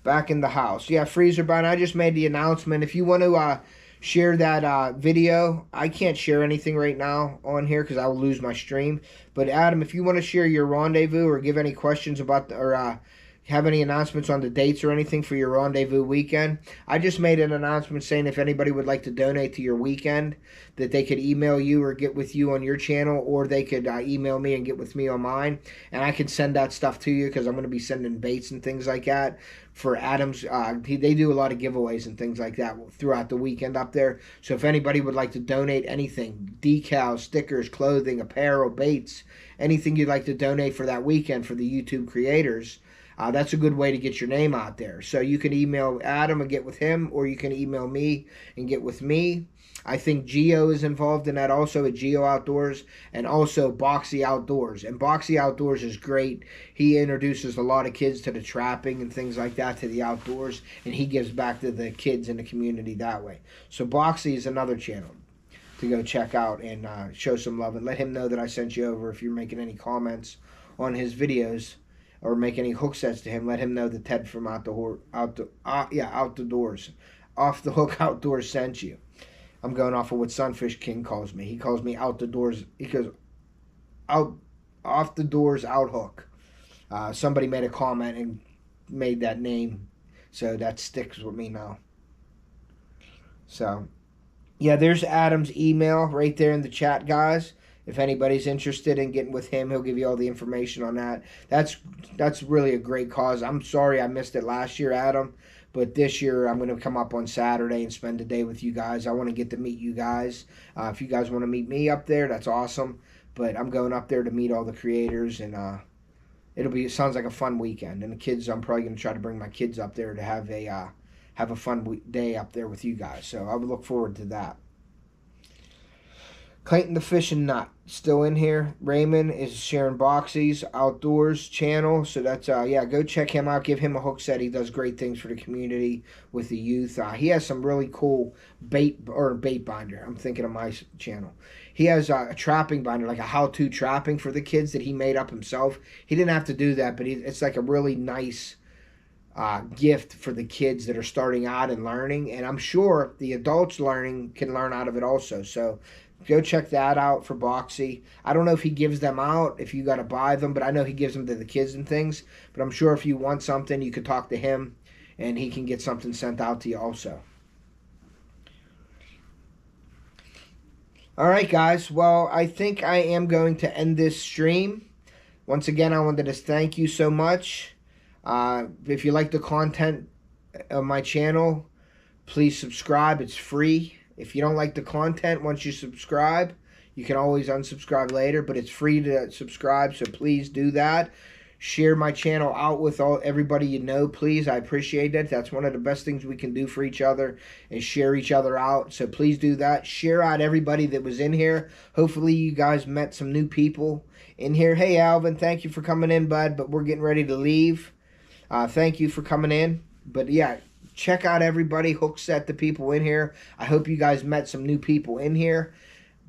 Back in the house. Yeah, freezer bind. I just made the announcement. If you want to share that video, I can't share anything right now on here because I will lose my stream. But Adam, if you want to share your rendezvous or give any questions about or have any announcements on the dates or anything for your rendezvous weekend, I just made an announcement saying if anybody would like to donate to your weekend, that they could email you or get with you on your channel, or they could email me and get with me on mine, and I can send that stuff to you because I'm going to be sending baits and things like that for Adam's. They do a lot of giveaways and things like that throughout the weekend up there. So if anybody would like to donate anything, decals, stickers, clothing, apparel, baits, anything you'd like to donate for that weekend for the YouTube creators, that's a good way to get your name out there. So you can email Adam and get with him, or you can email me and get with me. I think Geo is involved in that also at Geo Outdoors, and also Boxy Outdoors. And Boxy Outdoors is great. He introduces a lot of kids to the trapping and things like that, to the outdoors, and he gives back to the kids in the community that way. So Boxy is another channel to go check out and show some love, and let him know that I sent you over. If you're making any comments on his videos or make any hook sets to him, let him know that Ted from Off the Hook Outdoors sent you. I'm going off of what Sunfish King calls me. He calls me Out the Doors. He goes Off the Doors Out Hook. Somebody made a comment and made that name, so that sticks with me now. So yeah, there's Adam's email right there in the chat, guys. If anybody's interested in getting with him, he'll give you all the information on that. That's really a great cause. I'm sorry I missed it last year, Adam, but this year I'm going to come up on Saturday and spend a day with you guys. I want to get to meet you guys. If you guys want to meet me up there, that's awesome. But I'm going up there to meet all the creators, and it sounds like a fun weekend. And the kids, I'm probably going to try to bring my kids up there to have a fun day up there with you guys. So I would look forward to that. Clayton the Fishing Nut still in here. Raymond is sharing Boxy's Outdoors channel, so that's yeah, go check him out. Give him a hook set. He does great things for the community with the youth. He has some really cool bait binder. I'm thinking of my channel. He has a trapping binder, like a how-to trapping for the kids that he made up himself. He didn't have to do that, but it's like a really nice gift for the kids that are starting out and learning, and I'm sure the adults can learn out of it also. So go check that out for Boxy. I don't know if he gives them out, if you got to buy them, but I know he gives them to the kids and things. But I'm sure if you want something, you could talk to him, and he can get something sent out to you also. All right, guys. Well, I think I am going to end this stream. Once again, I wanted to thank you so much. If you like the content of my channel, please subscribe. It's free. If you don't like the content, once you subscribe, you can always unsubscribe later, but it's free to subscribe, so please do that. Share my channel out with everybody you know, please. I appreciate it. That's one of the best things we can do for each other, is share each other out. So please do that. Share out everybody that was in here. Hopefully you guys met some new people in here. Hey, Alvin, thank you for coming in, bud, but we're getting ready to leave. Thank you for coming in. But yeah, check out everybody, hook set the people in here. I hope you guys met some new people in here.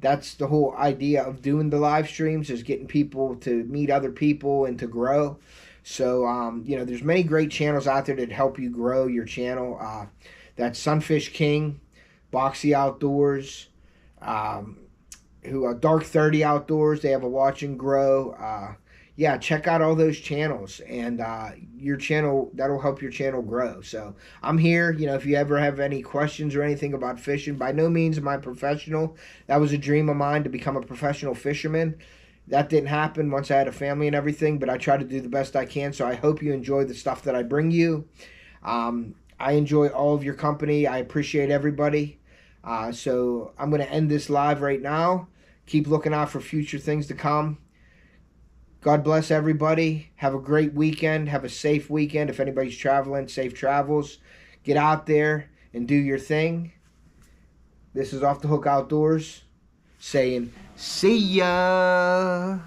That's the whole idea of doing the live streams, is getting people to meet other people and to grow. So, there's many great channels out there that help you grow your channel. That's Sunfish King, Boxy Outdoors, Dark 30 Outdoors. They have a Watch and Grow. Yeah, check out all those channels, and your channel, that'll help your channel grow. So I'm here. If you ever have any questions or anything about fishing, by no means am I professional. That was a dream of mine, to become a professional fisherman. That didn't happen once I had a family and everything, but I try to do the best I can. So I hope you enjoy the stuff that I bring you. I enjoy all of your company. I appreciate everybody. So I'm going to end this live right now. Keep looking out for future things to come. God bless everybody. Have a great weekend. Have a safe weekend. If anybody's traveling, safe travels. Get out there and do your thing. This is Off the Hook Outdoors saying, see ya.